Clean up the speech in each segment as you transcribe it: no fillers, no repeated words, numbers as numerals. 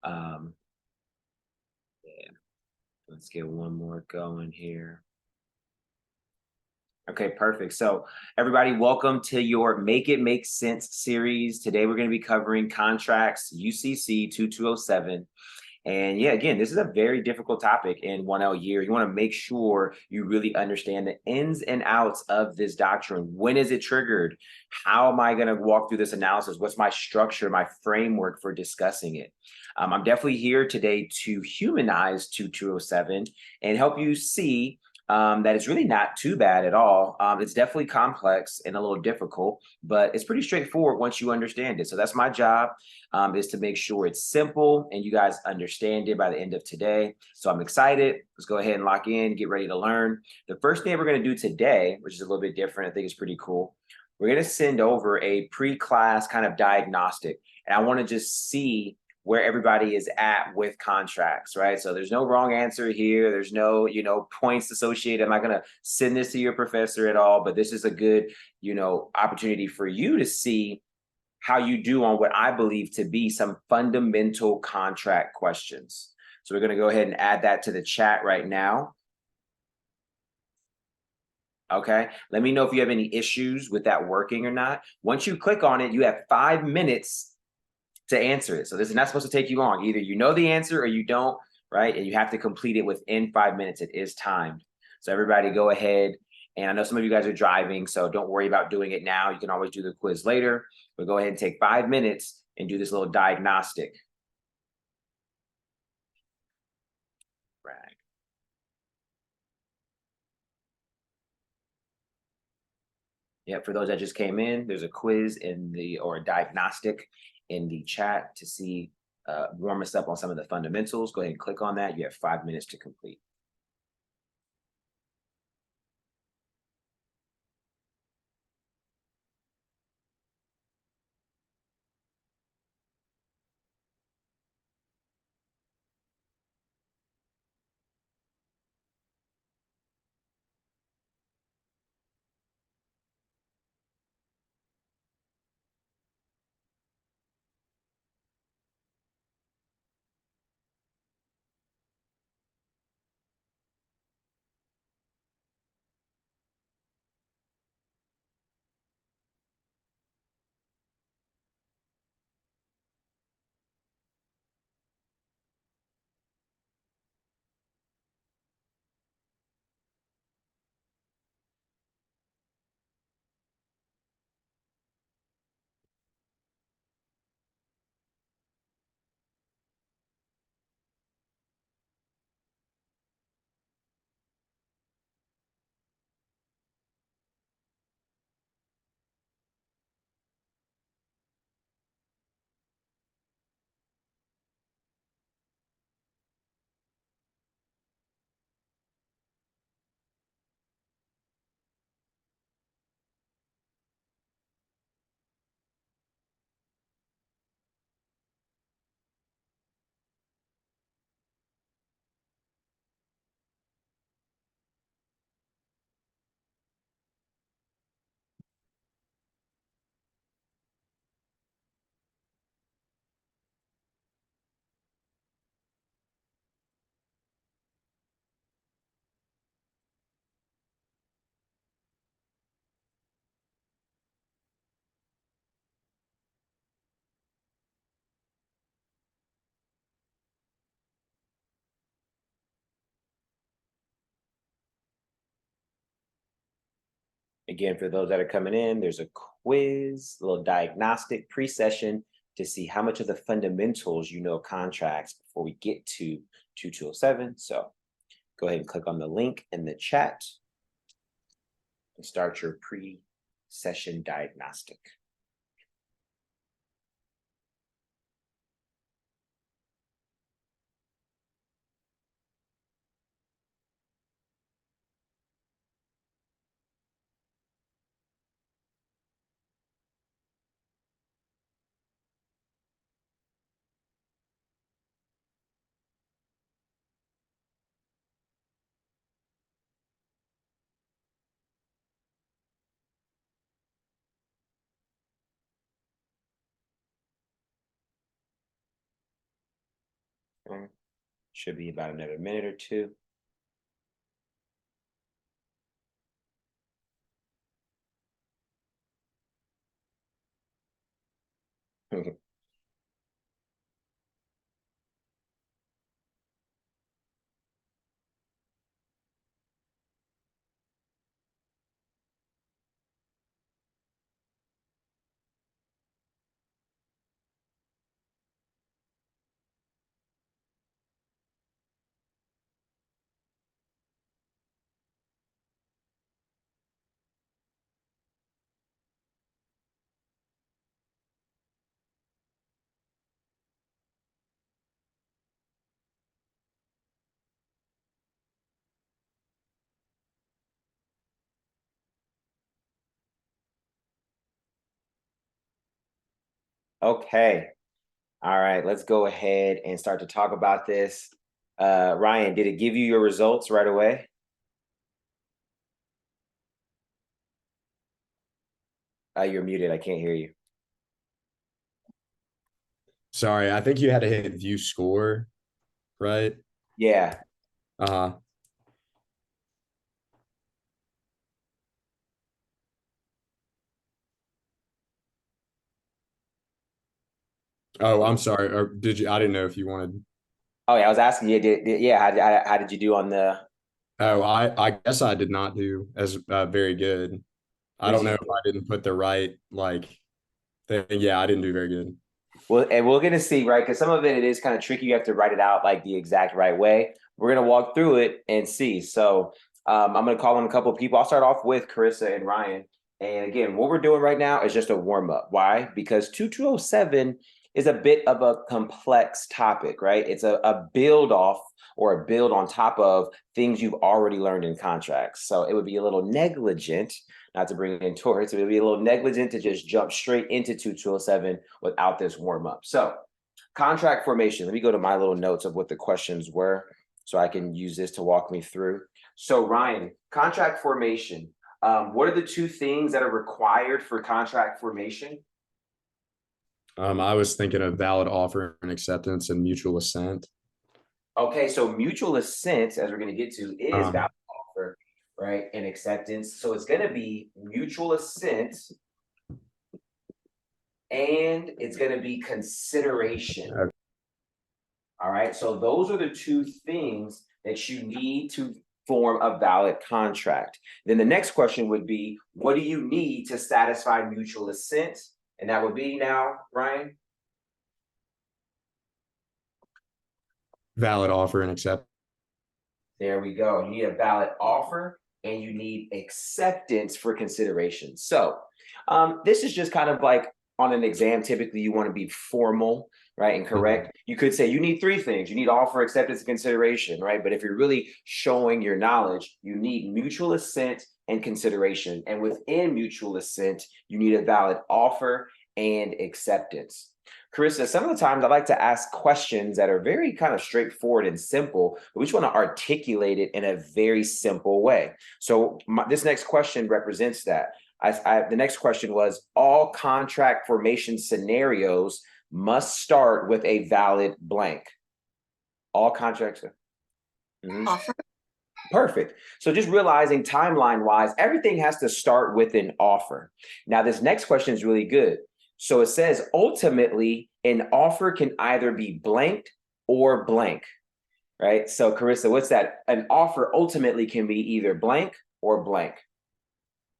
Um, yeah, let's get one more going here. Okay, perfect. So, everybody, welcome to your Make It Make Sense series. Today, we're going to be covering contracts UCC 2207. And yeah, again, this is a very difficult topic in 1L year. You want to make sure you really understand the ins and outs of this doctrine. When is it triggered? How am I going to walk through this analysis? What's my structure, my framework for discussing it? I'm definitely here today to humanize 2207 and help you see that it's really not too bad at all. It's definitely complex and a little difficult, but it's pretty straightforward once you understand it. So that's my job, is to make sure it's simple and you guys understand it by the end of today. So I'm excited. Let's go ahead and lock in, get ready to learn. The first thing we're going to do today, which is a little bit different, I think it's pretty cool. We're going to send over a pre-class kind of diagnostic. And I want to just see where everybody is at with contracts, right? So there's no wrong answer here. There's no, points associated. I'm not going to send this to your professor at all, but this is a good, opportunity for you to see how you do on what I believe to be some fundamental contract questions. So we're going to go ahead and add that to the chat right now. Okay. Let me know if you have any issues with that working or not. Once you click on it, you have 5 minutes to answer it. So this is not supposed to take you long. Either you know the answer or you don't, right? And you have to complete it within 5 minutes. It is timed. So everybody go ahead. And I know some of you guys are driving, so don't worry about doing it now. You can always do the quiz later. But go ahead and take 5 minutes and do this little diagnostic. Right. Yeah, for those that just came in, there's a quiz or a diagnostic in the chat to see, warm us up on some of the fundamentals. Go ahead and click on that. You have 5 minutes to complete. Again, for those that are coming in, there's a quiz, a little diagnostic pre-session to see how much of the fundamentals you know contracts before we get to 2207. So go ahead and click on the link in the chat and start your pre-session diagnostic. Should be about another minute or two. Okay. All right, let's go ahead and start to talk about this. Ryan, did it give you your results right away? You're muted. I can't hear you. Sorry, I think you had to hit view score, right? Yeah. Uh-huh. Oh, I'm sorry. Or did you? I didn't know if you wanted. Oh yeah, I was asking you. How did you do on the? Oh, I guess I did not do as very good. I What did don't you know if do? I didn't put the right thing. Yeah, I didn't do very good. Well, and we're gonna see, right? Because some of it is kind of tricky. You have to write it out like the exact right way. We're gonna walk through it and see. So I'm gonna call on a couple of people. I'll start off with Carissa and Ryan. And again, what we're doing right now is just a warm up. Why? Because 2207 is a bit of a complex topic, right? It's a build off or a build on top of things you've already learned in contracts. So it would be a little negligent, not to bring in Torres, it would be a little negligent to just jump straight into 2207 without this warm up. So contract formation, let me go to my little notes of what the questions were so I can use this to walk me through. So Ryan, contract formation, what are the two things that are required for contract formation? I was thinking of valid offer and acceptance and mutual assent. Okay, so mutual assent, as we're going to get to, is valid offer, right, and acceptance. So it's going to be mutual assent and it's going to be consideration. Okay. All right, so those are the two things that you need to form a valid contract. Then the next question would be, what do you need to satisfy mutual assent? And that would be now, Ryan? Valid offer and accept. There we go. You need a valid offer and you need acceptance for consideration. So this is just kind of like on an exam. Typically, you want to be formal, right, and correct. You could say you need three things. You need offer, acceptance, and consideration, right? But if you're really showing your knowledge, you need mutual assent and consideration. And within mutual assent, you need a valid offer and acceptance. Carissa, some of the times I like to ask questions that are very kind of straightforward and simple, but we just want to articulate it in a very simple way. So this next question represents that. The next question was, all contract formation scenarios must start with a valid blank. All contracts. Offer. Perfect. So just realizing timeline wise, everything has to start with an offer. Now, this next question is really good. So it says ultimately an offer can either be blanked or blank, right? So Carissa, what's that? An offer ultimately can be either blank or blank.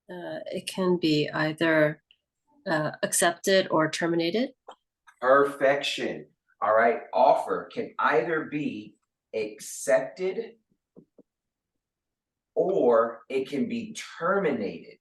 It can be either accepted or terminated. Perfection. All right. Offer can either be accepted or it can be terminated.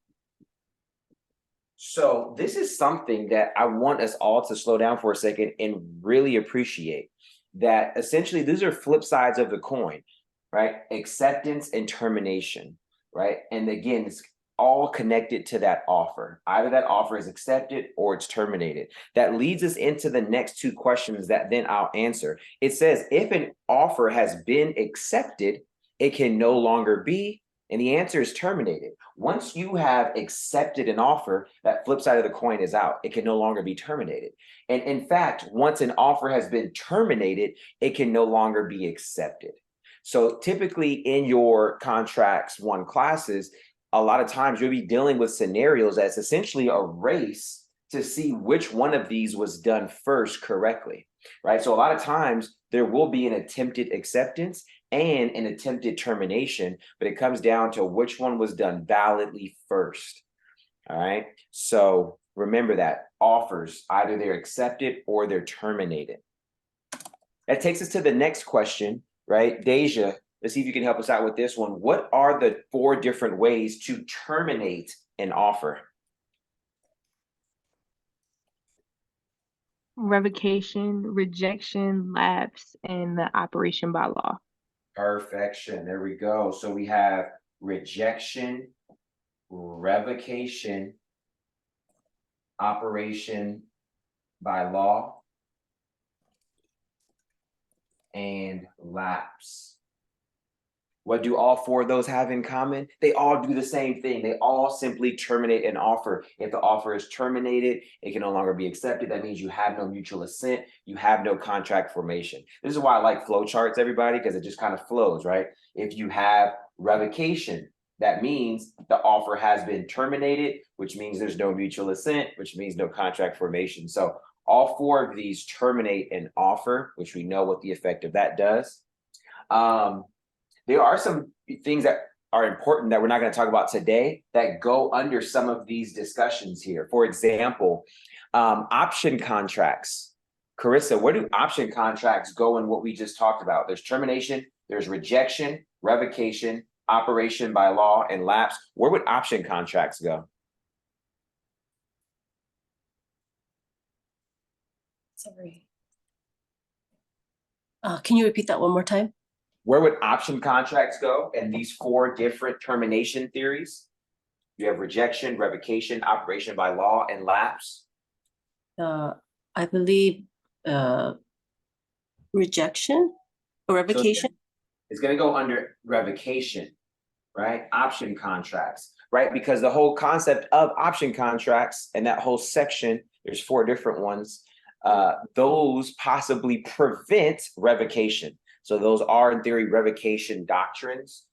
So this is something that I want us all to slow down for a second and really appreciate, that essentially these are flip sides of the coin, right? Acceptance and termination, right? And again, it's all connected to that offer. Either that offer is accepted or it's terminated. That leads us into the next two questions that then I'll answer. It says if an offer has been accepted, it can no longer be And the answer is terminated. Once you have accepted an offer, that flip side of the coin is out. It can no longer be terminated. And in fact, once an offer has been terminated, it can no longer be accepted. So typically in your contracts one classes, a lot of times you'll be dealing with scenarios that's essentially a race to see which one of these was done first correctly, right? So a lot of times there will be an attempted acceptance and an attempted termination, but it comes down to which one was done validly first. All right. So remember that offers, either they're accepted or they're terminated. That takes us to the next question, right? Deja, let's see if you can help us out with this one. What are the 4 different ways to terminate an offer? Revocation, rejection, lapse, and the operation by law. Perfection. There we go. So we have rejection, revocation, operation by law, and lapse. What do all 4 of those have in common? They all do the same thing. They all simply terminate an offer. If the offer is terminated, it can no longer be accepted. That means you have no mutual assent. You have no contract formation. This is why I like flow charts, everybody, because it just kind of flows, right? If you have revocation, that means the offer has been terminated, which means there's no mutual assent, which means no contract formation. So all 4 of these terminate an offer, which we know what the effect of that does. There are some things that are important that we're not going to talk about today that go under some of these discussions here. For example, option contracts. Carissa, where do option contracts go in what we just talked about? There's termination, there's rejection, revocation, operation by law, and lapse. Where would option contracts go? Sorry. Can you repeat that one more time? Where would option contracts go in these 4 different termination theories? You have rejection, revocation, operation by law, and lapse. I believe rejection or revocation. So it's going to go under revocation, right? Option contracts, right? Because the whole concept of option contracts and that whole section, there's 4 different ones, those possibly prevent revocation. So those are, in theory, revocation doctrines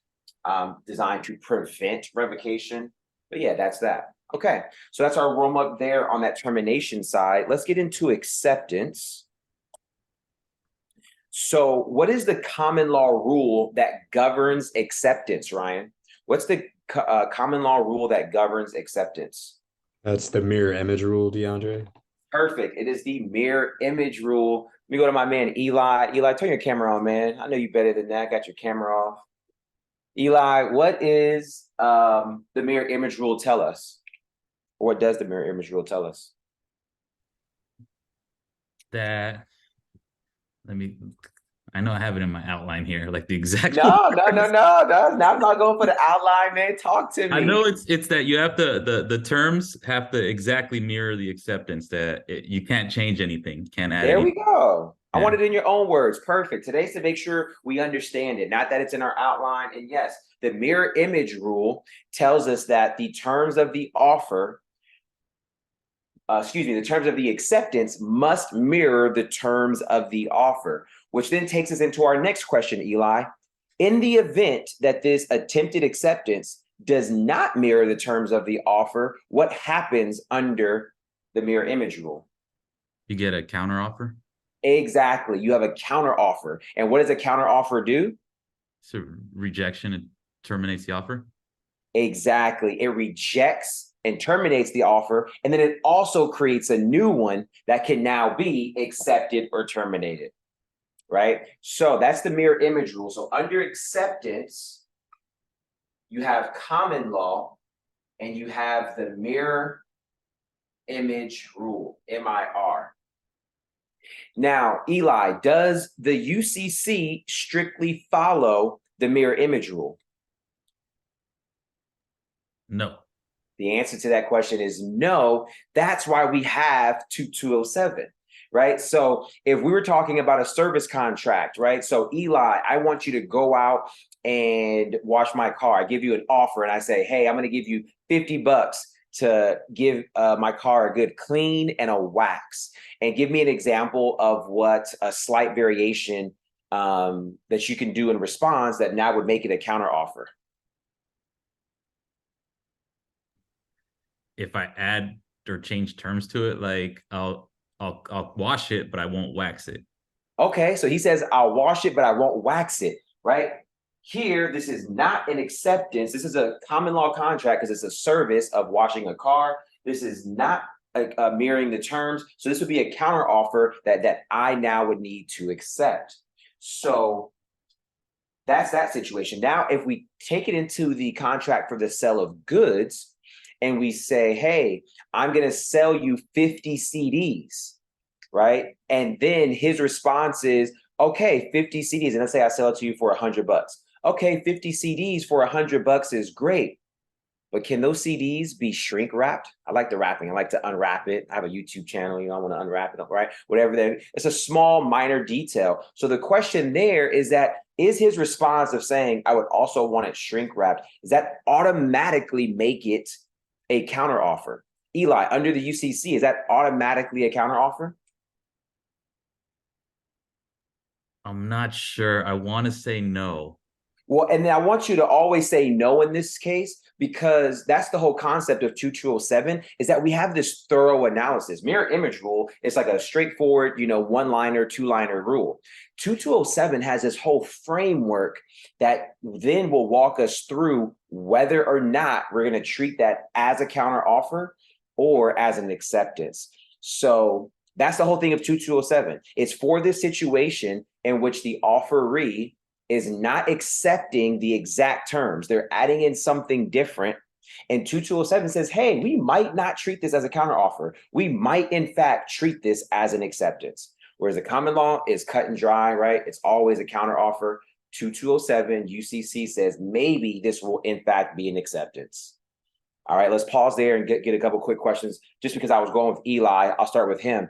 designed to prevent revocation. But yeah, that's that. Okay, so that's our warm up there on that termination side. Let's get into acceptance. So what is the common law rule that governs acceptance, Ryan? What's the common law rule that governs acceptance? That's the mirror image rule, DeAndre. Perfect. It is the mirror image rule. Let me go to my man, Eli. Eli, turn your camera on, man. I know you better than that. Got your camera off. Eli, what is the mirror image rule tell us? Or what does the mirror image rule tell us? That, I know I have it in my outline here, like the exact. No. Now I'm not going for the outline, man. Talk to me. I know it's that you have the terms have to exactly mirror the acceptance, that you can't change anything, can't add There anything. we go. I Yeah. want it in your own words. Perfect. Today's to make sure we understand it, not that it's in our outline. And yes, the mirror image rule tells us that the terms of the offer, the terms of the acceptance must mirror the terms of the offer, which then takes us into our next question, Eli. In the event that this attempted acceptance does not mirror the terms of the offer, what happens under the mirror image rule? You get a counter offer. Exactly. You have a counter offer. And what does a counter offer do? So rejection, it terminates the offer. Exactly. It rejects and terminates the offer. And then it also creates a new one that can now be accepted or terminated. Right? So that's the mirror image rule. So under acceptance, you have common law and you have the mirror image rule, MIR. Now, Eli, does the UCC strictly follow the mirror image rule? No. The answer to that question is no. That's why we have 2207, right? So if we were talking about a service contract, right? So Eli, I want you to go out and wash my car. I give you an offer and I say, hey, I'm going to give you $50 to give my car a good clean and a wax. And give me an example of what a slight variation that you can do in response that now would make it a counter offer. If I add or change terms to it, like I'll wash it, but I won't wax it. Okay, so he says, I'll wash it, but I won't wax it, right? Here, this is not an acceptance. This is a common law contract because it's a service of washing a car. This is not mirroring the terms. So this would be a counter offer that I now would need to accept. So that's that situation. Now, if we take it into the contract for the sale of goods and we say, hey, I'm going to sell you 50 CDs, right? And then his response is, okay, 50 CDs. And let's say I sell it to you for $100. Okay, 50 CDs for $100 is great. But can those CDs be shrink wrapped? I like the wrapping. I like to unwrap it. I have a YouTube channel, I want to unwrap it, right? Whatever that is. It's a small, minor detail. So the question there is that, is his response of saying, I would also want it shrink wrapped, does that automatically make it a counter offer? Eli, under the UCC, is that automatically a counter offer? I'm not sure. I want to say no. Well, and then I want you to always say no in this case, because that's the whole concept of 2207 is that we have this thorough analysis. Mirror image rule is like a straightforward, one-liner, two-liner rule. 2207 has this whole framework that then will walk us through whether or not we're going to treat that as a counter offer or as an acceptance. So that's the whole thing of 2207. It's for this situation in which the offeree is not accepting the exact terms. They're adding in something different. And 2207 says, hey, we might not treat this as a counteroffer. We might, in fact, treat this as an acceptance. Whereas the common law is cut and dry, right? It's always a counteroffer. 2207 UCC says maybe this will, in fact, be an acceptance. All right, let's pause there and get a couple quick questions. Just because I was going with Eli, I'll start with him.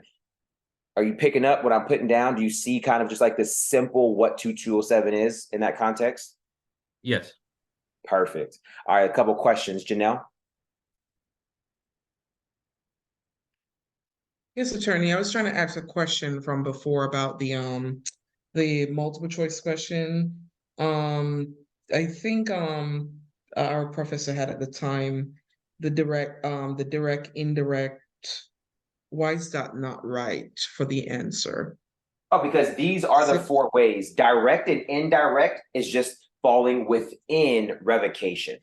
Are you picking up what I'm putting down? Do you see kind of just like this simple what 2207 is in that context? Yes. Perfect. All right, a couple questions. Janelle? Yes, attorney. I was trying to ask a question from before about the multiple choice question. I think our professor had at the time the direct, indirect. Why is that not right for the answer? Oh, because these are the four ways. Direct and indirect is just falling within revocation.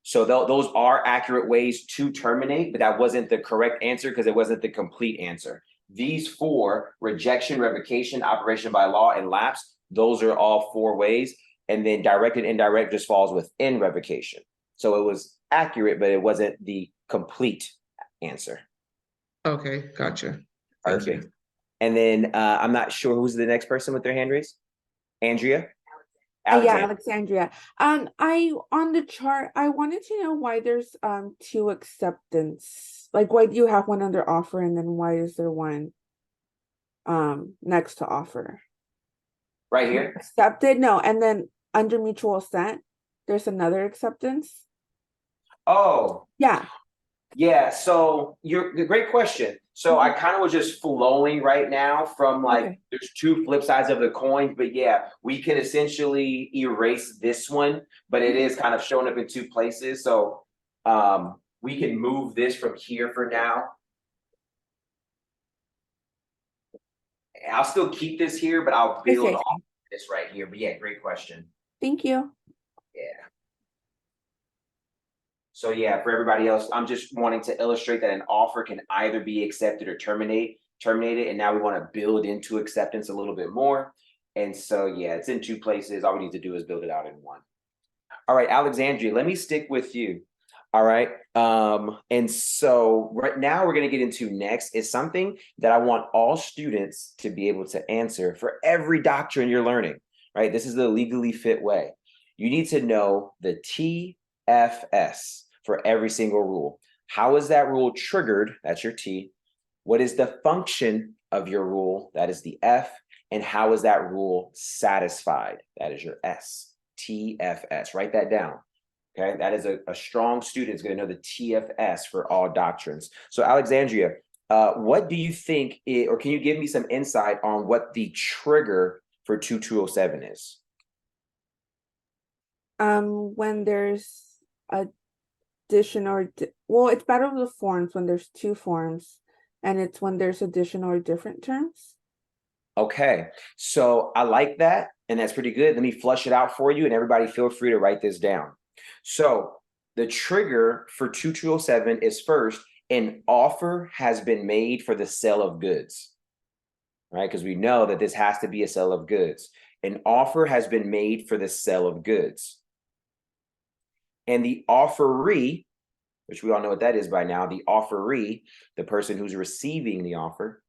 So those are accurate ways to terminate, but that wasn't the correct answer because it wasn't the complete answer. These four, rejection, revocation, operation by law, and lapse, those are all four ways. And then direct and indirect just falls within revocation. So it was accurate, but it wasn't the complete answer. Okay, gotcha. Perfect. And then I'm not sure who's the next person with their hand raised. Andrea? Yeah, Alexandria. I on the chart, I wanted to know why there's two acceptance. Like, why do you have one under offer, and then why is there one next to offer? Right here. Accepted? No, and then under mutual assent, there's another acceptance. Oh. Yeah. Yeah, so great question. So I kind of was just flowing right now from like, there's two flip sides of the coin, but yeah, we can essentially erase this one, but it is kind of showing up in two places. So we can move this from here for now. I'll still keep this here, but I'll build off this right here. But yeah, great question. Thank you. Yeah. So yeah, for everybody else, I'm just wanting to illustrate that an offer can either be accepted or terminated. And now we want to build into acceptance a little bit more. And so yeah, it's in two places. All we need to do is build it out in one. All right, Alexandria, let me stick with you. All right. And so right now we're going to get into next is something that I want all students to be able to answer for every doctrine you're learning, right? This is the legally fit way. You need to know the TFS for every single rule. How is that rule triggered? That's your T. What is the function of your rule? That is the F. And how is that rule satisfied? That is your S. TFS. Write that down. Okay, that is a strong student is going to know the TFS for all doctrines. So Alexandria, what do you think, or can you give me some insight on what the trigger for 2207 is? When there's addition or well, it's battle of the forms when there's two forms, and it's when there's addition or different terms. Okay, so I like that, and that's pretty good. Let me flush it out for you, and everybody feel free to write this down. So the trigger for 2207 is first, an offer has been made for the sale of goods, right? Because we know that this has to be a sale of goods. An offer has been made for the sale of goods. And the offeree, which we all know what that is by now, the offeree, the person who's receiving the offer,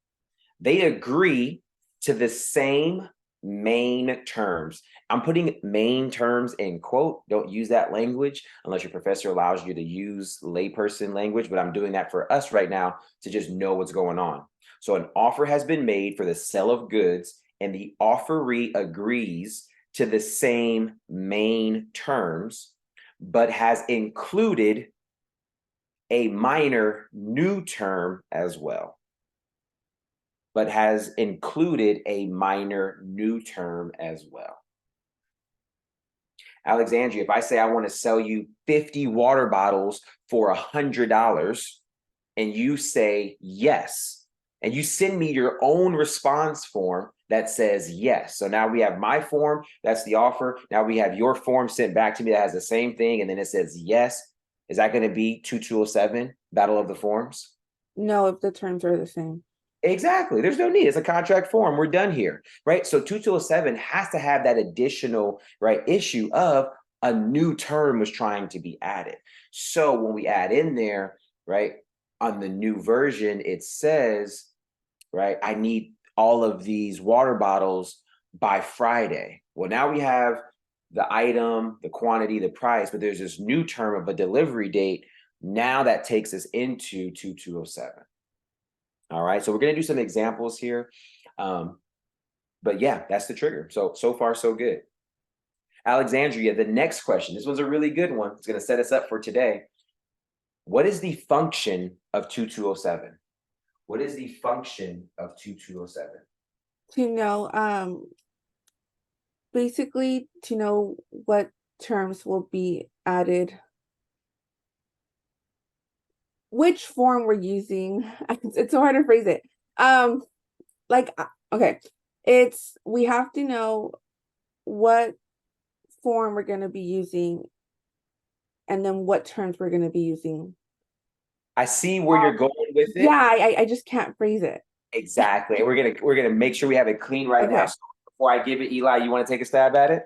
they agree to the same main terms. I'm putting main terms in quote. Don't use that language unless your professor allows you to use layperson language, but I'm doing that for us right now to just know what's going on. So an offer has been made for the sale of goods, and the offeree agrees to the same main terms, but has included a minor new term as well. But has included a minor new term as well. Alexandria, if I say I want to sell you 50 water bottles for $100, and you say yes, and you send me your own response form that says yes. So now we have my form, that's the offer. Now we have your form sent back to me that has the same thing, and then it says yes. Is that going to be 2207, Battle of the Forms? No, if the terms are the same. Exactly. There's no need. It's a contract form. We're done here, right? So 2207 has to have that additional, right, issue of a new term was trying to be added. So when we add in there, right, on the new version, it says, right, I need all of these water bottles by Friday. Well, now we have the item, the quantity, the price, but there's this new term of a delivery date. Now that takes us into 2207. All right, so we're going to do some examples here. But yeah, that's the trigger. So far, so good. Alexandria, the next question. This was a really good one. It's going to set us up for today. What is the function of 2207? What is the function of 2207? To know, basically to know what terms will be added, which form we're using. It's so hard to phrase it. Okay, we have to know what form we're going to be using, and then what terms we're going to be using. I see where you're going with it. Yeah, I just can't phrase it. Exactly. And we're gonna make sure we have it clean right now. Okay. So before I give it, Eli, you want to take a stab at it?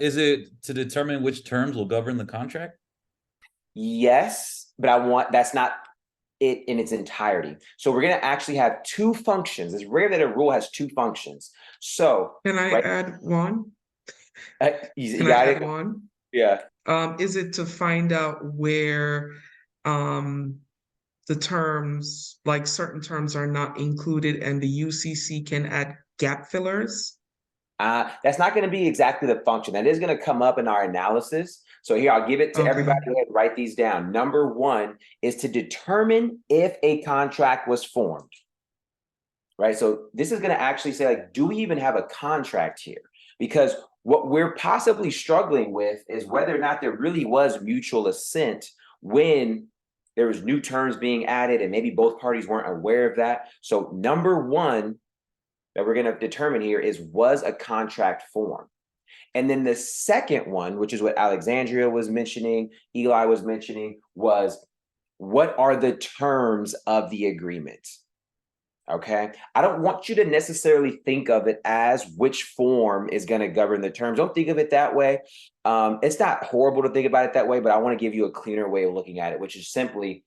Is it to determine which terms will govern the contract? Yes, but that's not it in its entirety. So we're gonna actually have two functions. It's rare that a rule has two functions. So Can I add one? you Can I got add it? one? Yeah. Is it to find out where the terms, like certain terms are not included and the UCC can add gap fillers? That's not going to be exactly the function. That is going to come up in our analysis. So here, I'll give it to Okay. everybody. Go ahead and write these down. Number one is to determine if a contract was formed. Right. So this is going to actually say, like, do we even have a contract here? Because what we're possibly struggling with is whether or not there really was mutual assent when there was new terms being added and maybe both parties weren't aware of that. So number one that we're going to determine here is, was a contract formed? And then the second one, which is what Alexandria was mentioning, Eli was mentioning, was what are the terms of the agreement? Okay, I don't want you to necessarily think of it as which form is going to govern the terms. Don't think of it that way. It's not horrible to think about it that way, but I want to give you a cleaner way of looking at it, which is simply,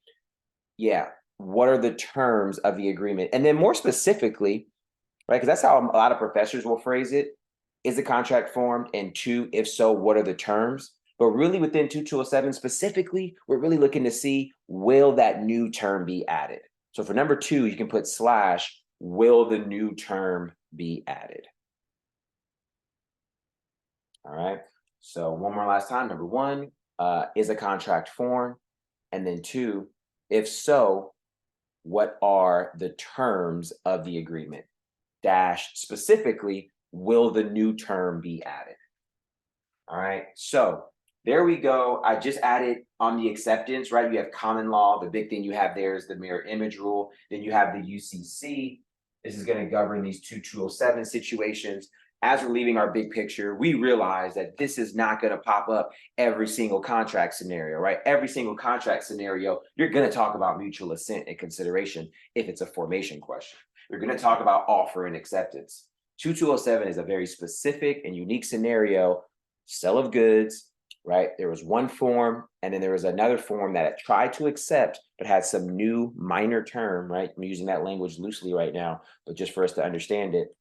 yeah, what are the terms of the agreement? And then more specifically, right, because that's how a lot of professors will phrase it. Is the contract formed? And two, if so, what are the terms? But really within 2207 specifically, we're really looking to see, will that new term be added? So for number two, you can put slash, will the new term be added? All right. So one more last time. Number one, is a contract formed? And then two, if so, what are the terms of the agreement? Dash specifically, will the new term be added? All right. So there we go. I just added on the acceptance, right? You have common law. The big thing you have there is the mirror image rule. Then you have the UCC. This is going to govern these 2207 situations. As we're leaving our big picture, we realize that this is not going to pop up every single contract scenario, right? Every single contract scenario, you're going to talk about mutual assent and consideration if it's a formation question. You're going to talk about offer and acceptance. 2207 is a very specific and unique scenario. Sale of goods, right? There was one form, and then there was another form that it tried to accept, but had some new minor term, right? I'm using that language loosely right now, but just for us to understand it.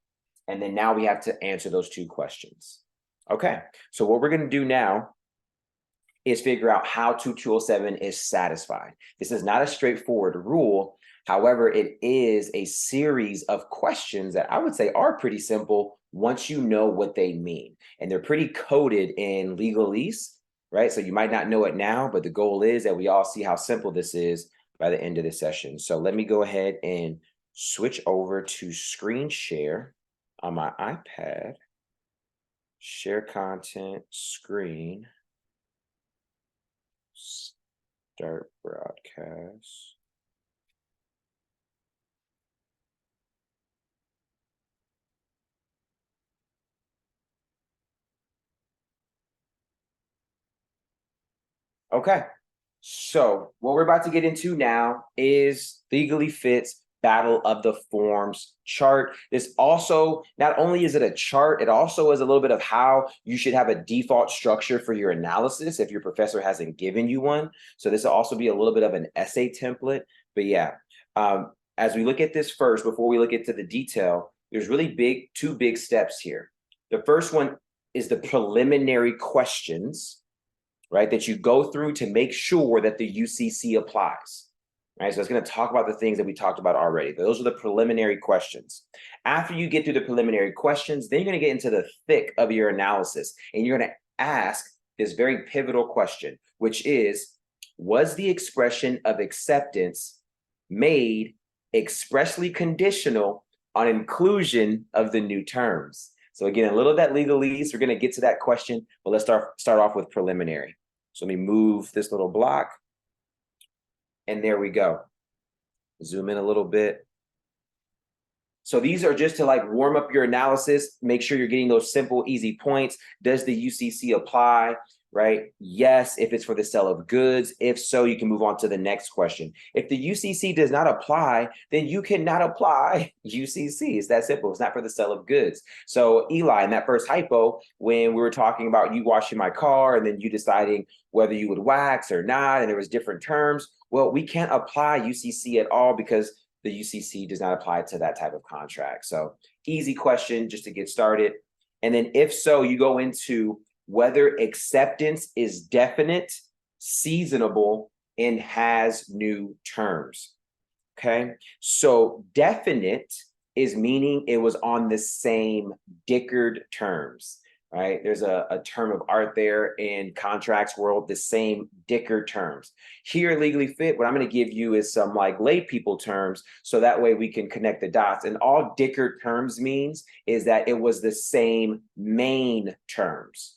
And then now we have to answer those two questions. Okay, so what we're going to do now is figure out how 2207 is satisfied. This is not a straightforward rule. However, it is a series of questions that I would say are pretty simple once you know what they mean. And they're pretty coded in legalese, right? So you might not know it now, but the goal is that we all see how simple this is by the end of the session. So let me go ahead and switch over to screen share on my iPad. Share content, screen, start broadcast. Okay, so what we're about to get into now is Legally Fit's Battle of the Forms chart. This also, not only is it a chart, it also is a little bit of how you should have a default structure for your analysis if your professor hasn't given you one. So this will also be a little bit of an essay template. But yeah, as we look at this first, before we look into the detail, there's really two big steps here. The first one is the preliminary questions, right, that you go through to make sure that the UCC applies, right? So it's going to talk about the things that we talked about already. Those are the preliminary questions. After you get through the preliminary questions, then you're going to get into the thick of your analysis, and you're going to ask this very pivotal question, which is, was the expression of acceptance made expressly conditional on inclusion of the new terms? So again, a little of that legalese, we're going to get to that question, but let's start off with preliminary. So let me move this little block, and there we go. Zoom in a little bit. So these are just to like warm up your analysis, make sure you're getting those simple, easy points. Does the UCC apply? Right? Yes, if it's for the sale of goods. If so, you can move on to the next question. If the UCC does not apply, then you cannot apply UCC. It's that simple. It's not for the sale of goods. So Eli, in that first hypo, when we were talking about you washing my car and then you deciding whether you would wax or not, and there was different terms, well, we can't apply UCC at all because the UCC does not apply to that type of contract. So easy question just to get started. And then if so, you go into whether acceptance is definite, seasonable, and has new terms. Okay, so definite is meaning it was on the same Dickard terms, right? There's a term of art there in contracts world, the same Dickard terms. Here, Legally Fit, what I'm going to give you is some like lay people terms, so that way we can connect the dots. And all Dickard terms means is that it was the same main terms.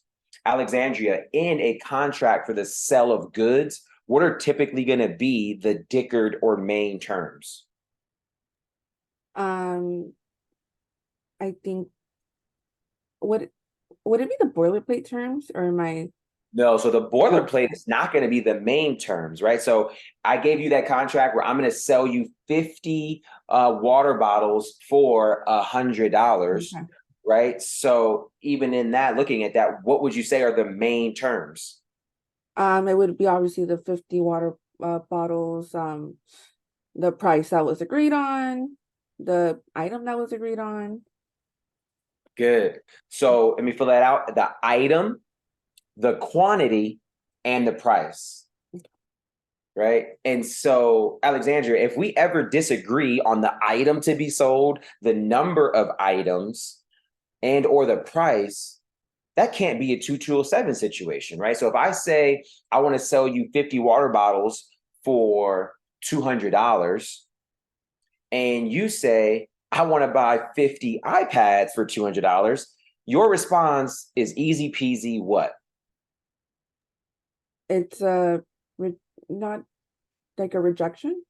Alexandria, in a contract for the sale of goods, what are typically going to be the Dickard or main terms? I think would it be the boilerplate terms, or am I? No, so the boilerplate is not going to be the main terms, right? So I gave you that contract where I'm going to sell you 50 water bottles for $100. Okay. Right? So even in that, looking at that, what would you say are the main terms? It would be obviously the 50 water bottles, the price that was agreed on, the item that was agreed on. Good. So let me fill that out. The item, the quantity, and the price. Right? And so, Alexandria, if we ever disagree on the item to be sold, the number of items, and or the price, that can't be a 2207 situation, right? So if I say I want to sell you 50 water bottles for $200, and you say I want to buy 50 iPads for $200, your response is easy peasy what? It's not like a rejection.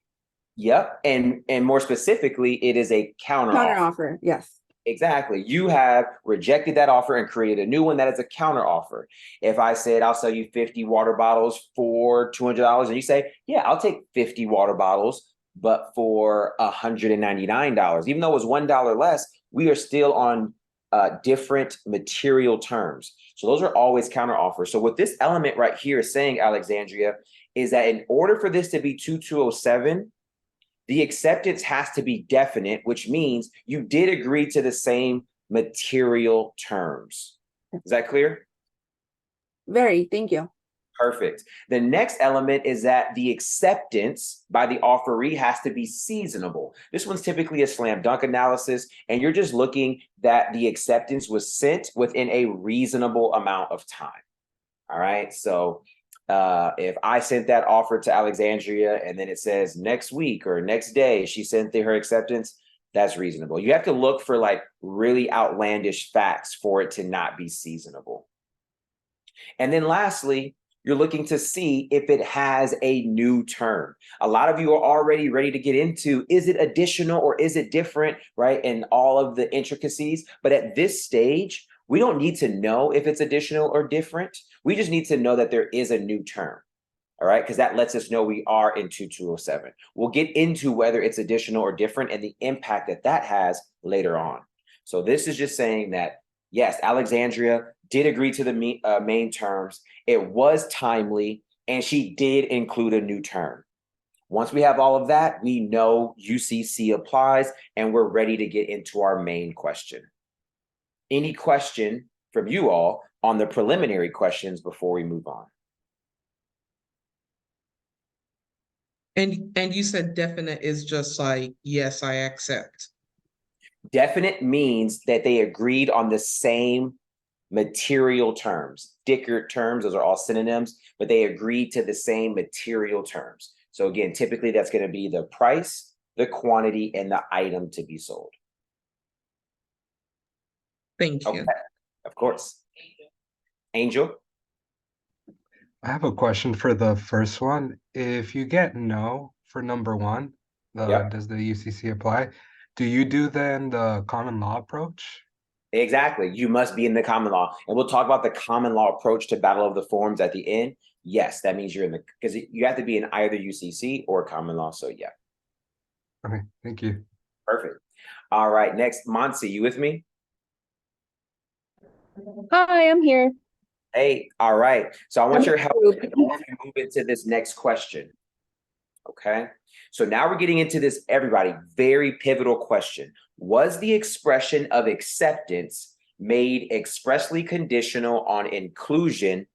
Yep. And more specifically, it is a counter Counter offer. offer, yes. Exactly. You have rejected that offer and created a new one that is a counter offer. If I said I'll sell you 50 water bottles for $200, and you say, yeah, I'll take 50 water bottles, but for $199, even though it was $1 less, we are still on different material terms. So those are always counter offers. So what this element right here is saying, Alexandria, is that in order for this to be 2207, the acceptance has to be definite, which means you did agree to the same material terms. Is that clear? Very, thank you. Perfect. The next element is that the acceptance by the offeree has to be seasonable. This one's typically a slam dunk analysis, and you're just looking that the acceptance was sent within a reasonable amount of time. All right. So if I sent that offer to Alexandria and then it says next week or next day she sent her acceptance, that's reasonable. You have to look for like really outlandish facts for it to not be seasonable. And then lastly, you're looking to see if it has a new term. A lot of you are already ready to get into, is it additional or is it different, right? And all of the intricacies. But at this stage, we don't need to know if it's additional or different. We just need to know that there is a new term, all right? Because that lets us know we are in 2207. We'll get into whether it's additional or different and the impact that that has later on. So this is just saying that, yes, Alexandria did agree to the main terms. It was timely, and she did include a new term. Once we have all of that, we know UCC applies, and we're ready to get into our main question. Any question from you all on the preliminary questions before we move on? And you said definite is just like, yes, I accept. Definite means that they agreed on the same material terms. Dickert terms, those are all synonyms, but they agreed to the same material terms. So again, typically that's going to be the price, the quantity, and the item to be sold. Thank you. Okay, of course. Angel? I have a question for the first one. If you get no for number one, Yep. does the UCC apply? Do you do then the common law approach? Exactly. You must be in the common law. And we'll talk about the common law approach to Battle of the Forms at the end. Yes, that means you're in the, because you have to be in either UCC or common law. So yeah. Okay, thank you. Perfect. All right. Next, Monsi, you with me? Hi, I'm here. Hey, all right. So I want your help Group. as we move into this next question. Okay. So now we're getting into this, everybody, very pivotal question. Was the expression of acceptance made expressly conditional on inclusion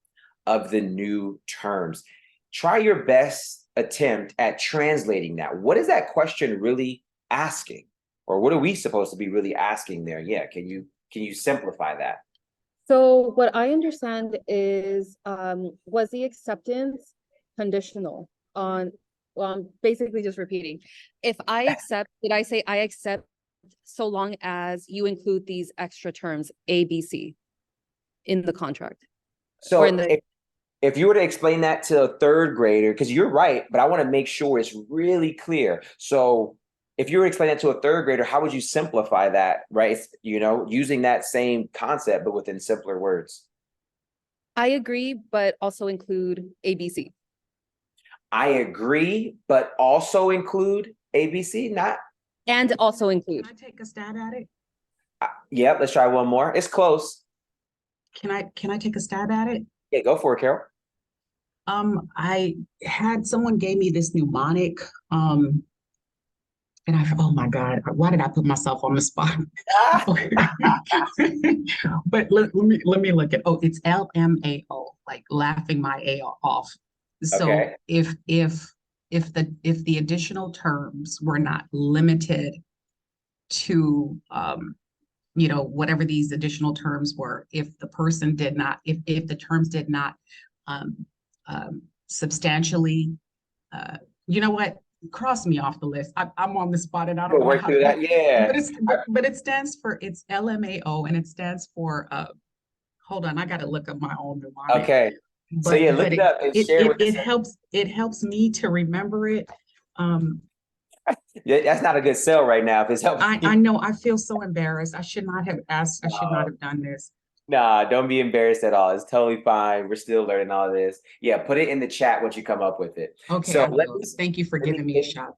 of the new terms? Try your best attempt at translating that. What is that question really asking? Or what are we supposed to be really asking there? Yeah, can you simplify that? So what I understand is, was the acceptance conditional on, well, I'm basically just repeating. If I accept, did I say I accept so long as you include these extra terms, A, B, C, in the contract? So Or in the- if you were to explain that to a third grader, because you're right, but I want to make sure it's really clear. So if you were to explain that to a third grader, how would you simplify that, right? It's, using that same concept, but within simpler words. I agree, but also include A, B, C. I agree, but also include ABC, not? And also include. Can I take a stab at it? Yep, let's try one more. It's close. Can I take a stab at it? Yeah, go for it, Carol. I had someone gave me this mnemonic, and oh my God, why did I put myself on the spot? But let me look at, it's LMAO, like laughing my A off. So Okay. if the additional terms were not limited to you know, whatever these additional terms were, if the person did not, if the terms did not um, substantially, you know what, cross me off the list. I'm on the spot and I don't We'll know work how through to, that. Yeah. but it stands for, it's LMAO, and it stands for, hold on, I gotta look up my own mnemonic. Okay. So yeah, look But it up and share with us. it helps me to remember it. Yeah, that's not a good sell right now if it's helping you. I know, I feel so embarrassed. I should not have asked, I should not have done this. Nah, don't be embarrassed at all. It's totally fine. We're still learning all this. Yeah, put it in the chat once you come up with it. Okay, So I will. Thank you for giving me a shot.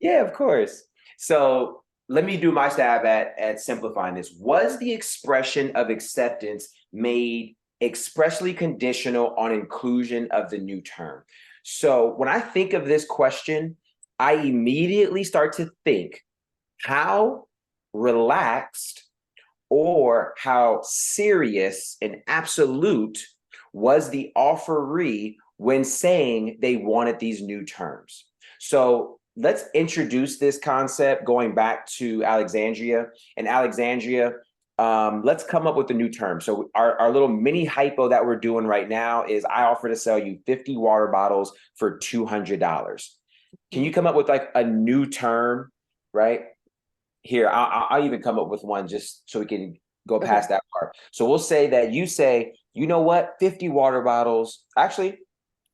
Yeah, of course. So let me do my stab at simplifying this. Was the expression of acceptance made expressly conditional on inclusion of the new term? So when I think of this question, I immediately start to think how relaxed or how serious and absolute was the offeree when saying they wanted these new terms. So let's introduce this concept going back to Alexandria. And Alexandria, let's come up with a new term. So our little mini hypo that we're doing right now is I offer to sell you 50 water bottles for $200. Can you come up with like a new term, right? Here, I'll even come up with one just so we can go past that part. So we'll say that you say, you know what, 50 water bottles. Actually,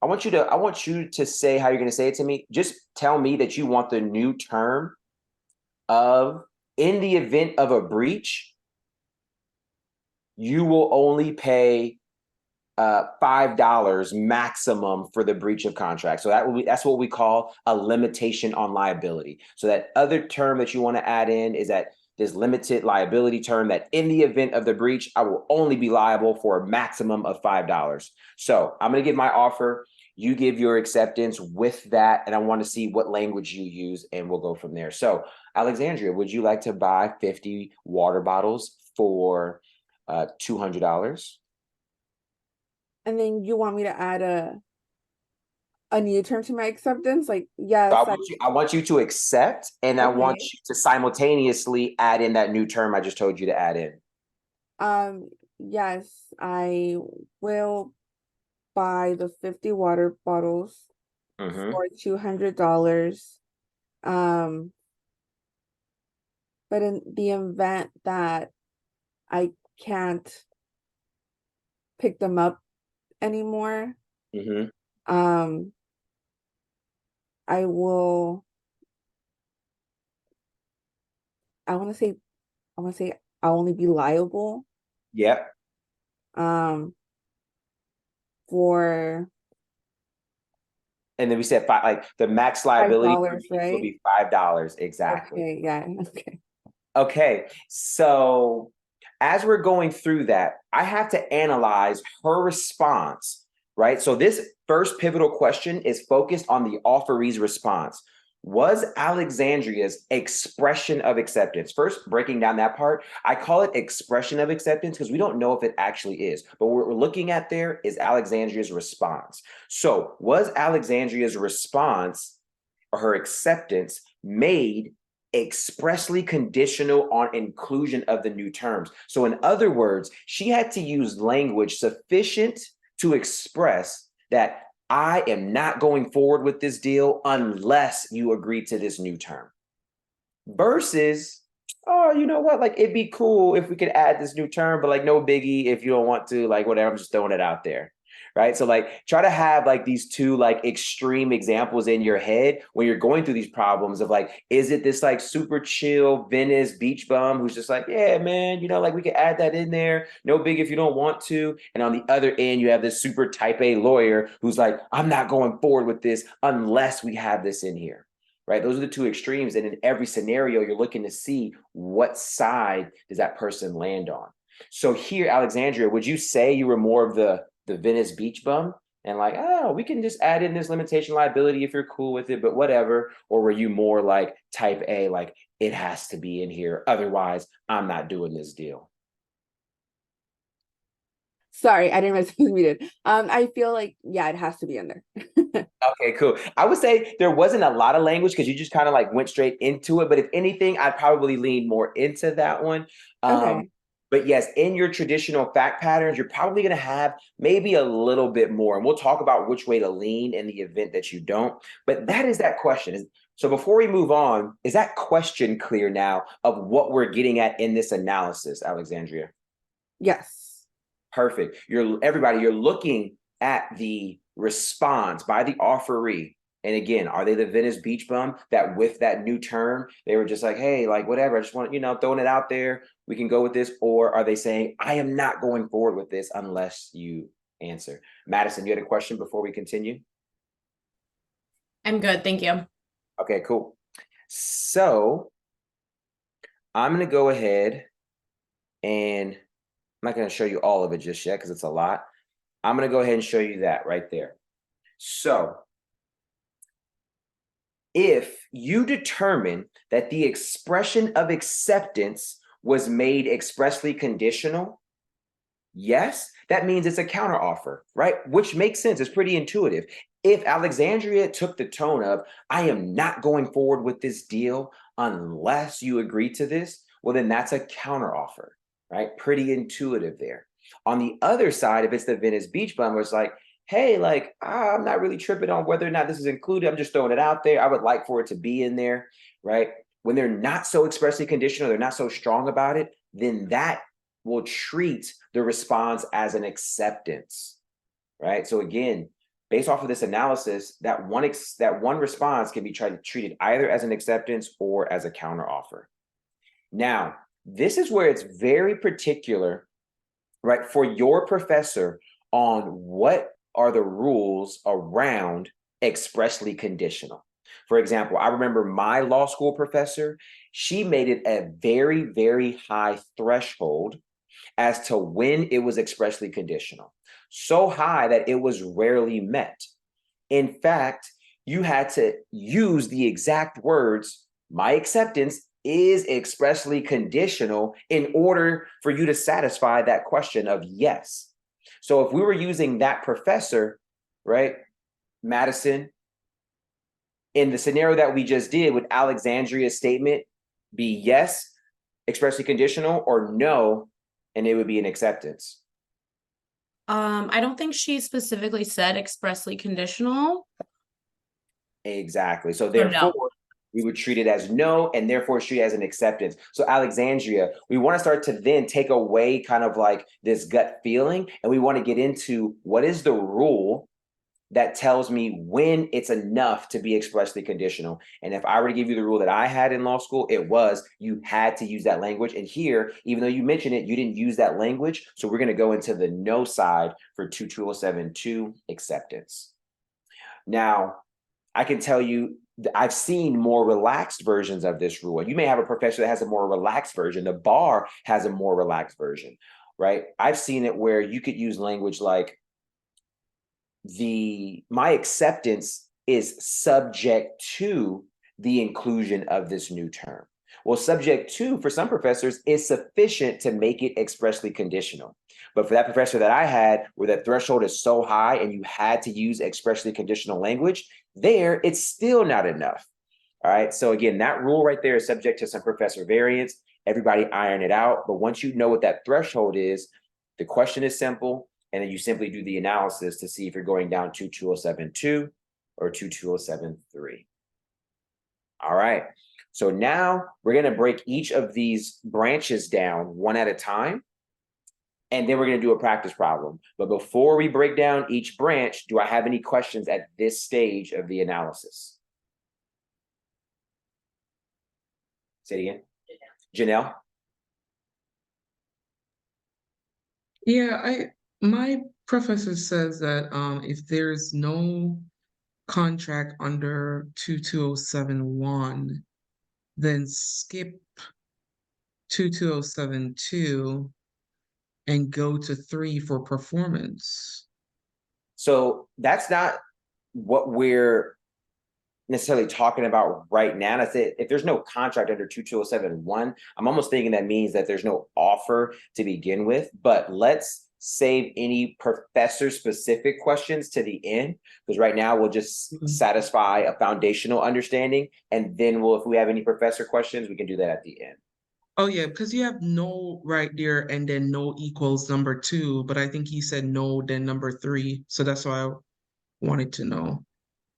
I want you to say how you're going to say it to me. Just tell me that you want the new term of, in the event of a breach, you will only pay $5 maximum for the breach of contract. So that's what we call a limitation on liability. So that other term that you want to add in is that this limited liability term that in the event of the breach, I will only be liable for a maximum of $5. So I'm going to give my offer. You give your acceptance with that. And I want to see what language you use and we'll go from there. So Alexandria, would you like to buy 50 water bottles for $200? And then you want me to add a new term to my acceptance? Like, yes, So I want you to accept, and I want Okay. you to simultaneously add in that new term I just told you to add in. Yes, I will buy the 50 water bottles for $200. But in the event that I can't pick them up anymore, I will, I want to say I'll only be liable Yep. for And then we said five, like the max liability $5, for me will right? be $5 exactly. Okay, yeah, okay. Okay, so as we're going through that, I have to analyze her response, right? So this first pivotal question is focused on the offeree's response. Was Alexandria's expression of acceptance? First, breaking down that part, I call it expression of acceptance because we don't know if it actually is. But what we're looking at there is Alexandria's response. So was Alexandria's response or her acceptance made expressly conditional on inclusion of the new terms? So in other words, she had to use language sufficient to express that I am not going forward with this deal unless you agree to this new term. Versus, oh, you know what? Like, it'd be cool if we could add this new term, but like, no biggie if you don't want to, like, whatever, I'm just throwing it out there. Right. So like try to have like these two like extreme examples in your head when you're going through these problems of like, is it this like super chill Venice beach bum who's just like, yeah, man, you know, like we could add that in there. No big if you don't want to. And on the other end, you have this super type A lawyer who's like, I'm not going forward with this unless we have this in here. Right. Those are the two extremes. And in every scenario, you're looking to see what side does that person land on. So here, Alexandria, would you say you were more of the Venice beach bum and like, oh, we can just add in this limitation liability if you're cool with it, but whatever? Or were you more like type A, like it has to be in here, otherwise I'm not doing this deal? Sorry, I didn't realize I was muted. I feel like, yeah, it has to be in there. Okay, cool. I would say there wasn't a lot of language because you just kind of like went straight into it. But if anything, I'd probably lean more into that one. Okay. But yes, in your traditional fact patterns, you're probably going to have maybe a little bit more. And we'll talk about which way to lean in the event that you don't. But that is that question. So before we move on, is that question clear now of what we're getting at in this analysis, Alexandria? Yes. Perfect. Everybody, you're looking at the response by the offeree. And again, are they the Venice Beach Bum that with that new term, they were just like, hey, like whatever, I just want, throwing it out there. We can go with this. Or are they saying, I am not going forward with this unless you answer? Madison, you had a question before we continue? I'm good, thank you. Okay, cool. So I'm going to go ahead and I'm not going to show you all of it just yet because it's a lot. I'm going to go ahead and show you that right there. So if you determine that the expression of acceptance was made expressly conditional, yes, that means it's a counteroffer, right? Which makes sense. It's pretty intuitive. If Alexandria took the tone of, I am not going forward with this deal unless you agree to this, well, then that's a counteroffer, right? Pretty intuitive there. On the other side, if it's the Venice Beach Bum, where it's like, hey, like, I'm not really tripping on whether or not this is included. I'm just throwing it out there. I would like for it to be in there, right? When they're not so expressly conditional, they're not so strong about it, then that will treat the response as an acceptance, right? So again, based off of this analysis, that one response can be treated either as an acceptance or as a counteroffer. Now, this is where it's very particular, right, for your professor on what are the rules around expressly conditional. For example, I remember my law school professor, she made it a very, very high threshold as to when it was expressly conditional. So high that it was rarely met. In fact, you had to use the exact words, my acceptance is expressly conditional in order for you to satisfy that question of yes. So if we were using that professor, right, Madison, in the scenario that we just did, would Alexandria's statement be yes, expressly conditional, or no, and it would be an acceptance? I don't think she specifically said expressly conditional. Exactly. So therefore, we would treat it as no, and therefore treat it as an acceptance. So Alexandria, we want to start to then take away kind of like this gut feeling, and we want to get into what is the rule that tells me when it's enough to be expressly conditional. And if I were to give you the rule that I had in law school, it was you had to use that language. And here, even though you mentioned it, you didn't use that language. So we're going to go into the no side for 22072 acceptance. Now, I can tell you, I've seen more relaxed versions of this rule. You may have a professor that has a more relaxed version. The bar has a more relaxed version, right? I've seen it where you could use language like, my acceptance is subject to the inclusion of this new term. Well, subject to, for some professors, is sufficient to make it expressly conditional. But for that professor that I had, where the threshold is so high and you had to use expressly conditional language, there, it's still not enough. All right. So again, that rule right there is subject to some professor variance. Everybody iron it out. But once you know what that threshold is, the question is simple. And then you simply do the analysis to see if you're going down 22072 or 22073. All right. So now we're going to break each of these branches down one at a time. And then we're going to do a practice problem. But before we break down each branch, do I have any questions at this stage of the analysis? Say it again. Janelle? Yeah, my professor says that if there's no contract under 22071, then skip 22072 and go to 3 for performance. So that's not what we're necessarily talking about right now. That's it. If there's no contract under 22071, I'm almost thinking that means that there's no offer to begin with. But let's save any professor-specific questions to the end, because right now we'll just satisfy a foundational understanding, and then if we have any professor questions, we can do that at the end. Oh yeah, because you have no right there and then no equals number 2, but I think he said no, then number 3. So that's why I wanted to know.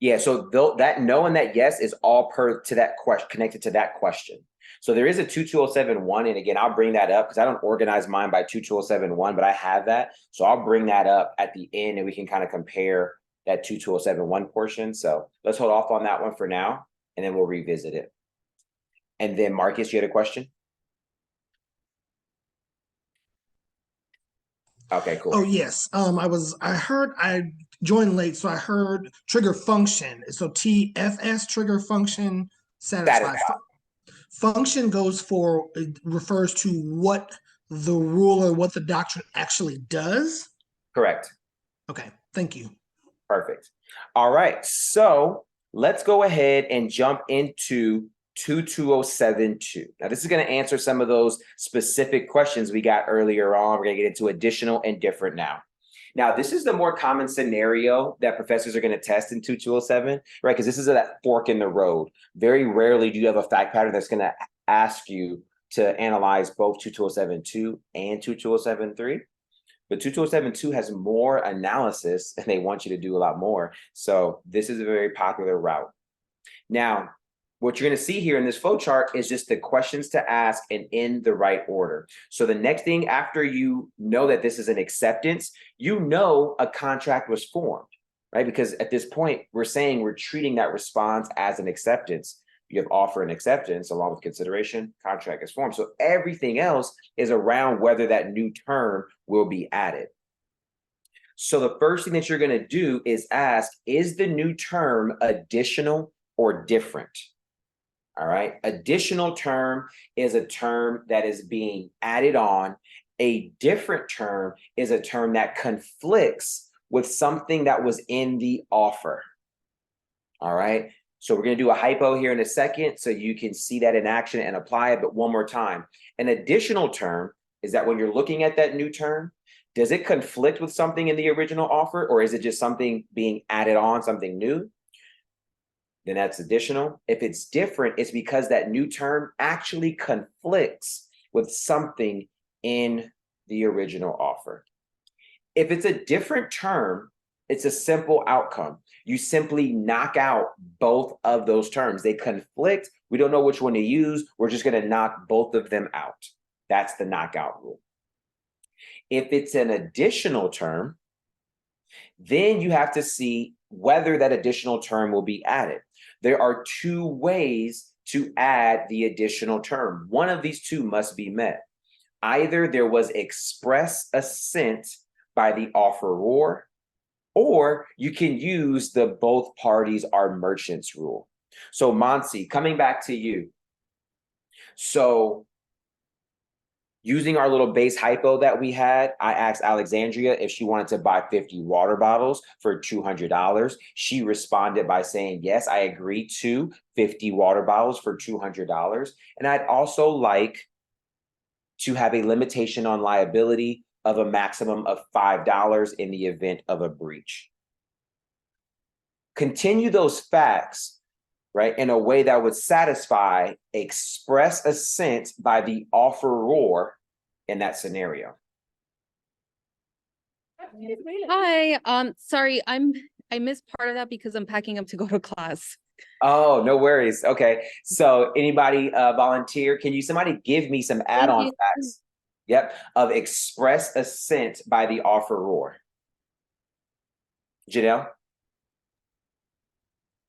Yeah, so that no and that yes is all to that question, connected to that question. So there is a 22071, and again, I'll bring that up because I don't organize mine by 22071, but I have that. So I'll bring that up at the end and we can kind of compare that 22071 portion. So let's hold off on that one for now, and then we'll revisit it. And then Marcus, you had a question? Okay, cool. Oh yes. I joined late, so I heard trigger function. So TFS trigger function satisfies. Function refers to what the rule or what the doctrine actually does. Correct. Okay, thank you. Perfect. All right, so let's go ahead and jump into 22072. Now, this is going to answer some of those specific questions we got earlier on. We're going to get into additional and different now. Now, this is the more common scenario that professors are going to test in 2207, right? Because this is that fork in the road. Very rarely do you have a fact pattern that's going to ask you to analyze both 22072 and 22073. But 22072 has more analysis and they want you to do a lot more. So this is a very popular route. Now, what you're going to see here in this flow chart is just the questions to ask and in the right order. So the next thing after you know that this is an acceptance, you know a contract was formed, right? Because at this point, we're saying we're treating that response as an acceptance. You have offer and acceptance along with consideration, contract is formed. So everything else is around whether that new term will be added. So the first thing that you're going to do is ask, is the new term additional or different? All right. Additional term is a term that is being added on. A different term is a term that conflicts with something that was in the offer. All right. So we're going to do a hypo here in a second so you can see that in action and apply it. But one more time, an additional term is that when you're looking at that new term, does it conflict with something in the original offer, or is it just something being added on, something new? Then that's additional. If it's different, it's because that new term actually conflicts with something in the original offer. If it's a different term, it's a simple outcome. You simply knock out both of those terms. They conflict. We don't know which one to use. We're just going to knock both of them out. That's the knockout rule. If it's an additional term, then you have to see whether that additional term will be added. There are two ways to add the additional term. One of these two must be met. Either there was express assent by the offeror, or you can use the both parties are merchants rule. So Monsi, coming back to you. So using our little base hypo that we had, I asked Alexandria if she wanted to buy 50 water bottles for $200. She responded by saying, yes, I agree to 50 water bottles for $200. And I'd also like to have a limitation on liability of a maximum of $5 in the event of a breach. Continue those facts, right, in a way that would satisfy express assent by the offeror in that scenario. Hi, sorry, I missed part of that because I'm packing up to go to class. Oh, no worries. Okay, so anybody volunteer? Can somebody give me some add-on facts? Yep, of express assent by the offeror. Janelle?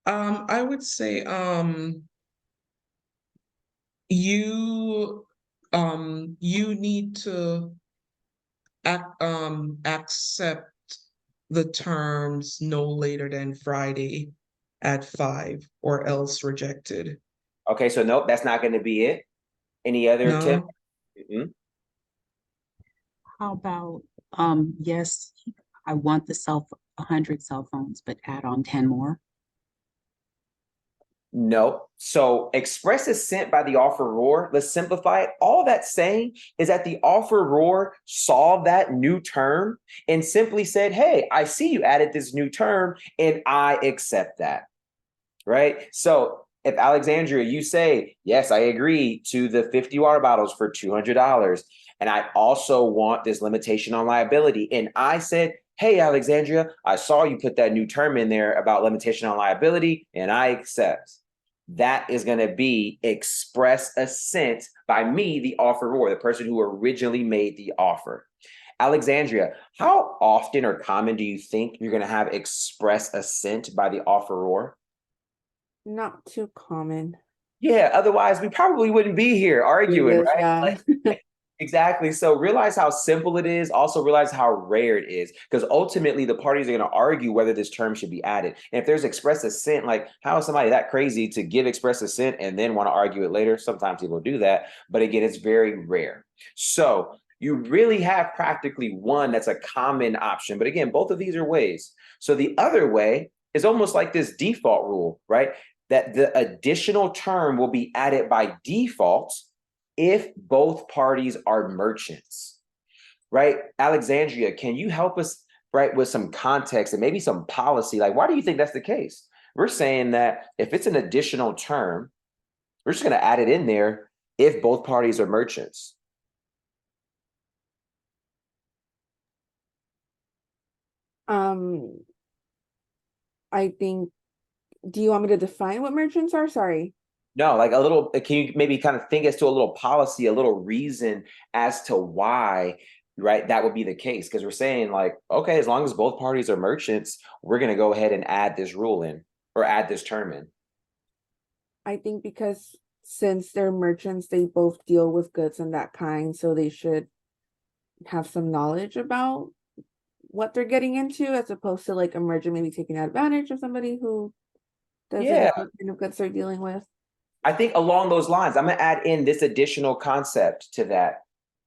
I would say you need to accept the terms no later than Friday at 5 or else rejected. Okay, so nope, that's not going to be it. Any other tip? How about yes, I want 100 cell phones, but add on 10 more. No. So express assent by the offeror, let's simplify it. All that's saying is that the offeror saw that new term and simply said, hey, I see you added this new term and I accept that, right? So if Alexandria, you say, yes, I agree to the 50 water bottles for $200. And I also want this limitation on liability. And I said, hey, Alexandria, I saw you put that new term in there about limitation on liability and I accept. That is going to be express assent by me, the offeror, the person who originally made the offer. Alexandria, how often or common do you think you're going to have express assent by the offeror? Not too common. Yeah, otherwise we probably wouldn't be here arguing, Yes, right? yeah. Like, exactly. So realize how simple it is. Also realize how rare it is, because ultimately the parties are going to argue whether this term should be added. And if there's express assent, like how is somebody that crazy to give express assent and then want to argue it later? Sometimes people do that, but again, it's very rare. So you really have practically one that's a common option. But again, both of these are ways. So the other way is almost like this default rule, right? That the additional term will be added by default if both parties are merchants, right? Alexandria, can you help us, right, with some context and maybe some policy? Like, why do you think that's the case? We're saying that if it's an additional term, we're just going to add it in there if both parties are merchants. I think, do you want me to define what merchants are? Sorry. No, like a little, can you maybe kind of think as to a little policy, a little reason as to why, right, that would be the case? Because we're saying like, okay, as long as both parties are merchants, we're going to go ahead and add this rule in or add this term in. I think because since they're merchants, they both deal with goods and that kind, so they should have some knowledge about what they're getting into, as opposed to like a merchant maybe taking advantage of somebody who doesn't know what kind of goods they're dealing with. I think along those lines, I'm going to add in this additional concept to that.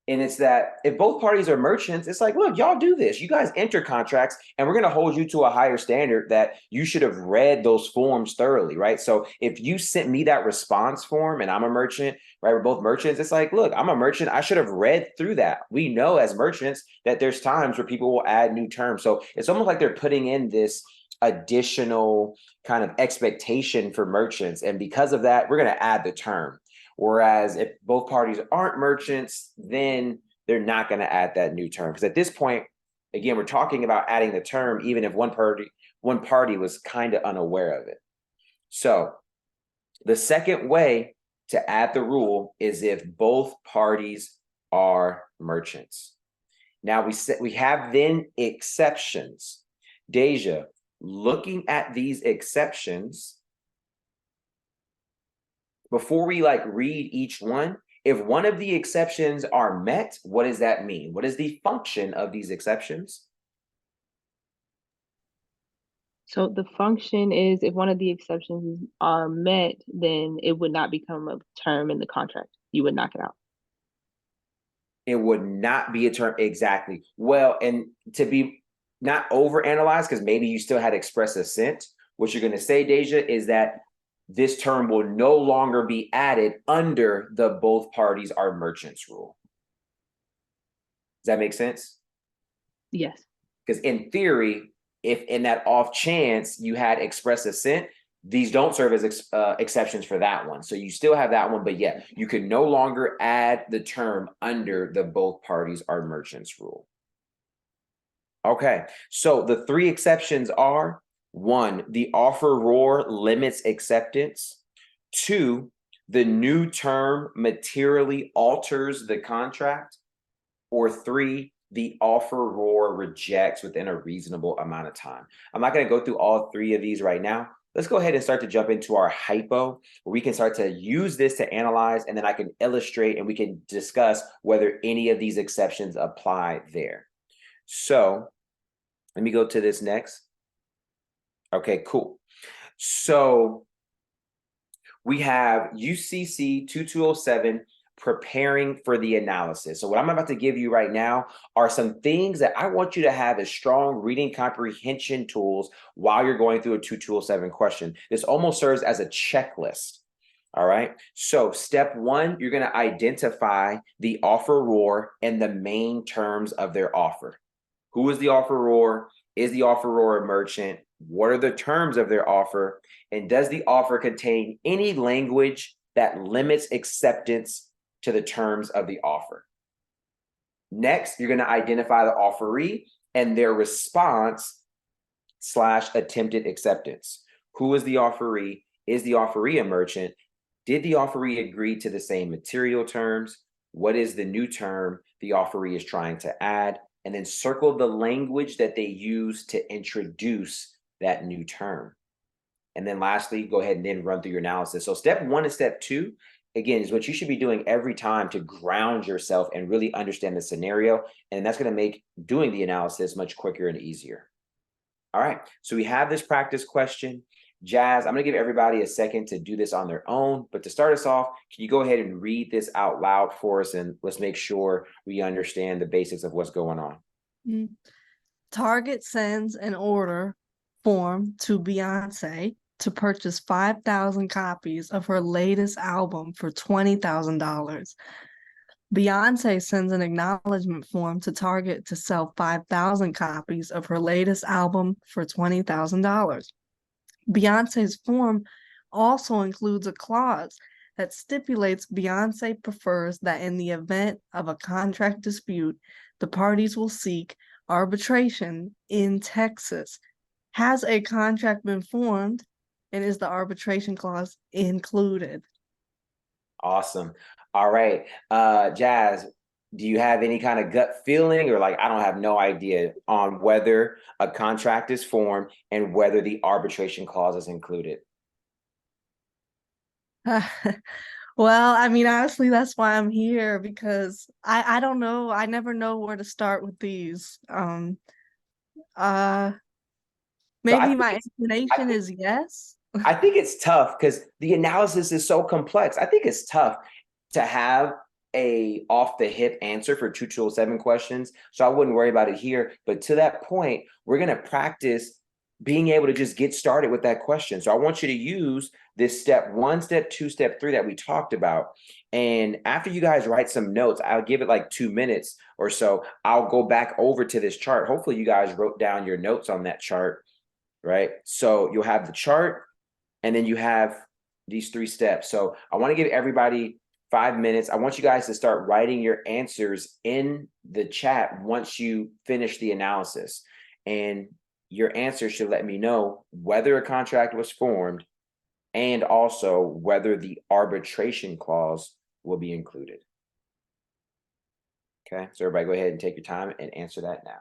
And it's that if both parties are merchants, it's like, look, y'all do this. You guys enter contracts and we're going to hold you to a higher standard that you should have read those forms thoroughly, right? So if you sent me that response form and I'm a merchant, right? We're both merchants. It's like, look, I'm a merchant. I should have read through that. We know as merchants that there's times where people will add new terms. So it's almost like they're putting in this additional kind of expectation for merchants. And because of that, we're going to add the term. Whereas if both parties aren't merchants, then they're not going to add that new term. Because at this point, again, we're talking about adding the term, even if one party was kind of unaware of it. So the second way to add the rule is if both parties are merchants. Now we have then exceptions. Deja, looking at these exceptions, before we like read each one, if one of the exceptions are met, what does that mean? What is the function of these exceptions? So the function is if one of the exceptions are met, then it would not become a term in the contract. You would knock it out. It would not be a term, exactly. Well, and to be not overanalyzed, because maybe you still had express assent, what you're going to say, Deja, is that this term will no longer be added under the both parties are merchants rule. Does that make sense? Yes. Because in theory, if in that off chance you had express assent, these don't serve as exceptions for that one. So you still have that one, but yeah, you can no longer add the term under the both parties are merchants rule. Okay, so the three exceptions are: 1, the offeror limits acceptance; 2, the new term materially alters the contract; or 3, the offeror rejects within a reasonable amount of time. I'm not going to go through all 3 of these right now. Let's go ahead and start to jump into our hypo, where we can start to use this to analyze, and then I can illustrate and we can discuss whether any of these exceptions apply there. So let me go to this next. Okay, cool. So we have UCC 2207 preparing for the analysis. So what I'm about to give you right now are some things that I want you to have as strong reading comprehension tools while you're going through a 2207 question. This almost serves as a checklist. All right. So step one, you're going to identify the offeror and the main terms of their offer. Who is the offeror? Is the offeror a merchant? What are the terms of their offer? And does the offer contain any language that limits acceptance to the terms of the offer? Next, you're going to identify the offeree and their response / attempted acceptance. Who is the offeree? Is the offeree a merchant? Did the offeree agree to the same material terms? What is the new term the offeree is trying to add? And then circle the language that they use to introduce that new term. And then lastly, go ahead and then run through your analysis. So step one and step two, again, is what you should be doing every time to ground yourself and really understand the scenario. And that's going to make doing the analysis much quicker and easier. All right, so we have this practice question. Jazz, I'm going to give everybody a second to do this on their own. But to start us off, can you go ahead and read this out loud for us? And let's make sure we understand the basics of what's going on. Target sends an order form to Beyonce to purchase 5,000 copies of her latest album for $20,000. Beyonce sends an acknowledgement form to Target to sell 5,000 copies of her latest album for $20,000. Beyonce's form also includes a clause that stipulates Beyonce prefers that in the event of a contract dispute, the parties will seek arbitration in Texas. Has a contract been formed, and is the arbitration clause included? Awesome. All right. Jazz, do you have any kind of gut feeling or like, I don't have no idea on whether a contract is formed and whether the arbitration clause is included? Well, I mean, honestly, that's why I'm here, because I don't know. I never know where to start with these. Maybe my inclination is yes. I think it's tough because the analysis is so complex. I think it's tough to have a off the hip answer for 2207 questions. So I wouldn't worry about it here. But to that point, we're going to practice being able to just get started with that question. So I want you to use this step one, step two, step three that we talked about. And after you guys write some notes, I'll give it like 2 minutes or so. I'll go back over to this chart. Hopefully you guys wrote down your notes on that chart, right? So you'll have the chart and then you have these 3 steps. So I want to give everybody 5 minutes. I want you guys to start writing your answers in the chat once you finish the analysis. And your answer should let me know whether a contract was formed and also whether the arbitration clause will be included. Okay, so everybody go ahead and take your time and answer that now.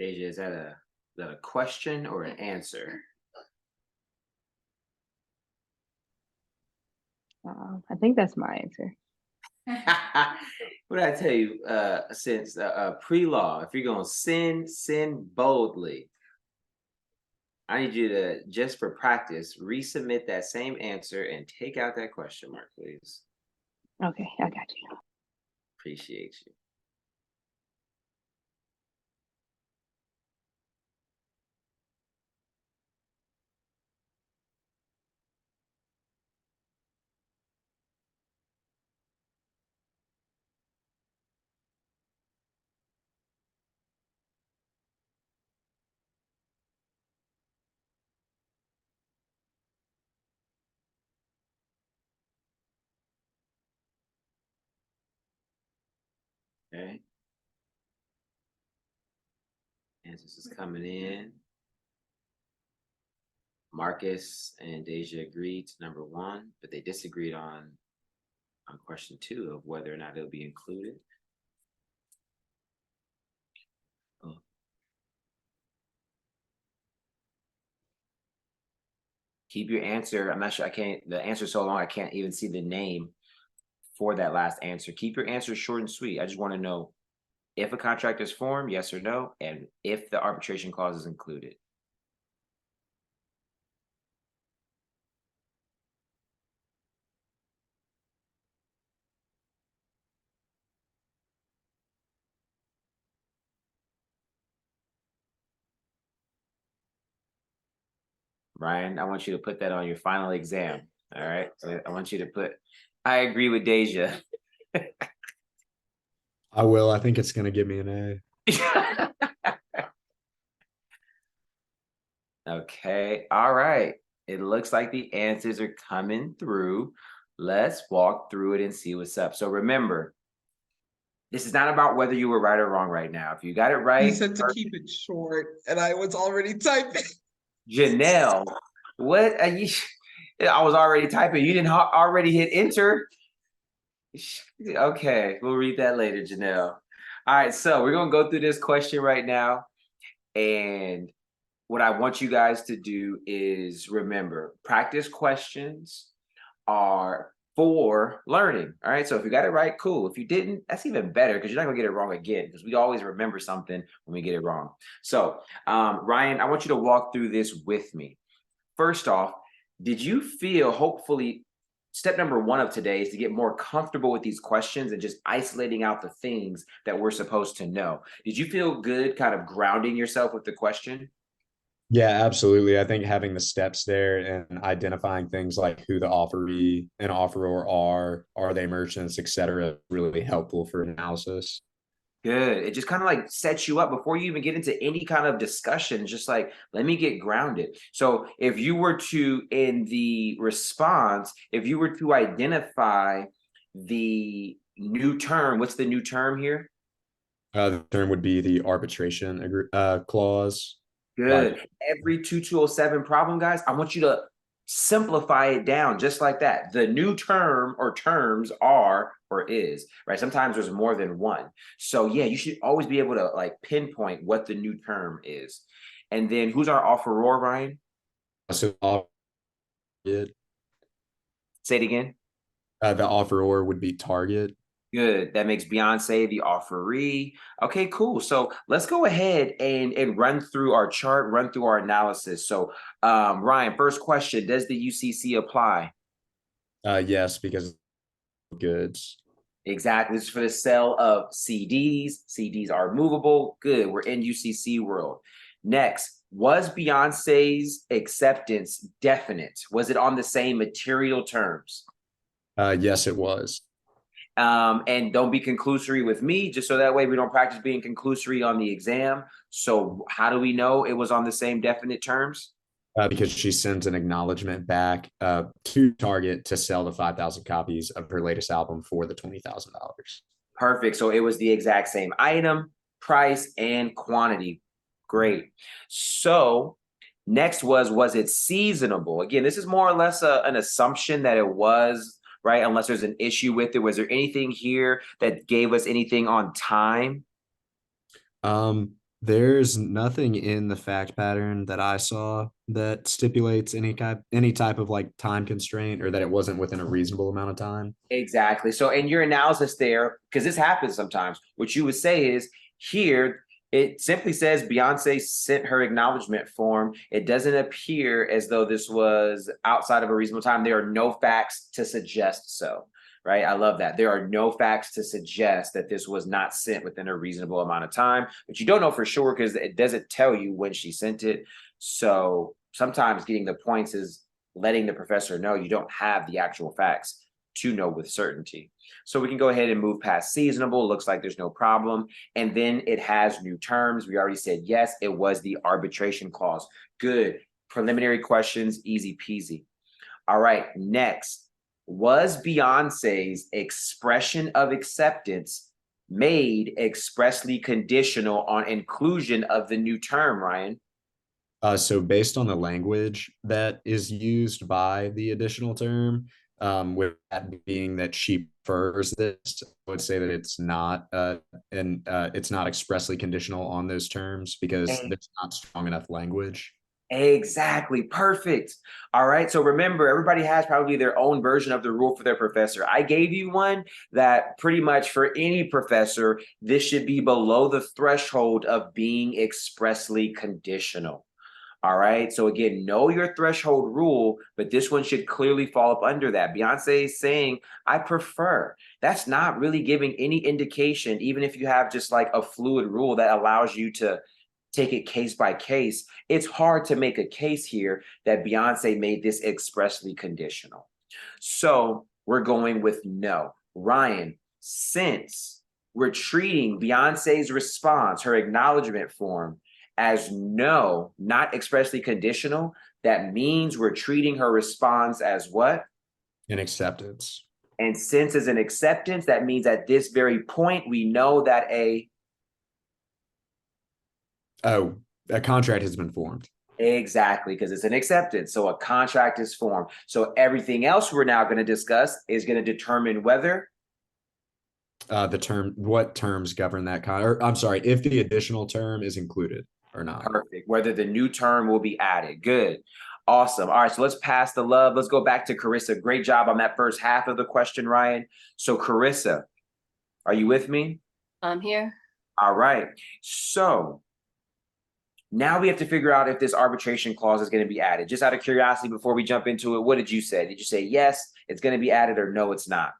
Deja, is that a question or an answer? I think that's my answer. What did I tell you? Since pre-law, if you're gonna sin boldly. I need you to, just for practice, resubmit that same answer and take out that question mark, please. Okay, I got you. Appreciate you. Okay. Answers is coming in. Marcus and Deja agreed to number 1, but they disagreed on question 2 of whether or not it'll be included. Oh. Keep your answer. I'm not sure. The answer's so long I can't even see the name for that last answer. Keep your answer short and sweet. I just want to know if a contract is formed, yes or no, and if the arbitration clause is included. Ryan, I want you to put that on your final exam. All right. So I want you to put, I agree with Deja. I will. I think it's going to give me an A. Okay. All right. It looks like the answers are coming through. Let's walk through it and see what's up. So remember, this is not about whether you were right or wrong right now. If you got it right. He said to keep it short, and I was already typing. Janelle, what are you? I was already typing. You didn't already hit enter. Okay, we'll read that later, Janelle. All right, so we're gonna go through this question right now, and what I want you guys to do is remember, practice questions are for learning. All right, so if you got it right, cool. If you didn't, that's even better because you're not gonna get it wrong again, because we always remember something when we get it wrong. So Ryan, I want you to walk through this with me. First off, did you feel, hopefully, step number 1 of today is to get more comfortable with these questions and just isolating out the things that we're supposed to know. Did you feel good kind of grounding yourself with the question? Yeah, absolutely. I think having the steps there and identifying things like who the offeree and offeror are they merchants, et cetera, really helpful for analysis. Good. It just kind of like sets you up before you even get into any kind of discussion. Just like, let me get grounded. So if you were to, in the response, if you were to identify the new term, what's the new term here? The term would be the arbitration clause. Good. Right. Every 2207 problem, guys, I want you to simplify it down just like that. The new term or terms are or is, right? Sometimes there's more than one. So yeah, you should always be able to like pinpoint what the new term is. And then who's our offeror, Ryan? So Say it again. The offeror would be Target. Good. That makes Beyonce the offeree. Okay, cool. So let's go ahead and run through our chart, run through our analysis. So Ryan, first question, does the UCC apply? Yes, because goods. Exactly. This is for the sale of CDs. CDs are movable. Good. We're in UCC world. Next, was Beyonce's acceptance definite? Was it on the same material terms? Yes, it was. And don't be conclusory with me, just so that way we don't practice being conclusory on the exam. So how do we know it was on the same definite terms? Because she sends an acknowledgement back to Target to sell the 5,000 copies of her latest album for the $20,000. Perfect. So it was the exact same item, price, and quantity. Great. So next was it seasonable? Again, this is more or less an assumption that it was, right? Unless there's an issue with it. Was there anything here that gave us anything on time? There's nothing in the fact pattern that I saw that stipulates any type of like time constraint or that it wasn't within a reasonable amount of time. Exactly. So in your analysis there, because this happens sometimes, what you would say is here, it simply says Beyonce sent her acknowledgement form. It doesn't appear as though this was outside of a reasonable time. There are no facts to suggest so, right? I love that. There are no facts to suggest that this was not sent within a reasonable amount of time, but you don't know for sure because it doesn't tell you when she sent it. So sometimes getting the points is letting the professor know you don't have the actual facts to know with certainty. So we can go ahead and move past seasonable. Looks like there's no problem. And then it has new terms. We already said, yes, it was the arbitration clause. Good. Preliminary questions, easy peasy. All right, next. Was Beyonce's expression of acceptance made expressly conditional on inclusion of the new term, Ryan? So based on the language that is used by the additional term, with that being that she prefers this, I would say that it's not it's not expressly conditional on those terms because there's not strong enough language. Exactly. Perfect. All right. So remember, everybody has probably their own version of the rule for their professor. I gave you one that pretty much for any professor, this should be below the threshold of being expressly conditional. All right. So again, know your threshold rule, but this one should clearly fall up under that. Beyonce is saying, I prefer. That's not really giving any indication, even if you have just like a fluid rule that allows you to take it case by case. It's hard to make a case here that Beyonce made this expressly conditional. So we're going with no. Ryan, since we're treating Beyonce's response, her acknowledgement form, as no, not expressly conditional, that means we're treating her response as what? An acceptance. And since it's an acceptance, that means at this very point, we know that a contract has been formed. Exactly, because it's an acceptance. So a contract is formed. So everything else we're now going to discuss is going to determine whether what terms govern that I'm sorry, if the additional term is included or not. Perfect. Whether the new term will be added. Good. Awesome. All right. So let's pass the love. Let's go back to Carissa. Great job on that first half of the question, Ryan. So Carissa, are you with me? I'm here. All right. So now we have to figure out if this arbitration clause is going to be added. Just out of curiosity, before we jump into it, what did you say? Did you say yes, it's going to be added, or no, it's not?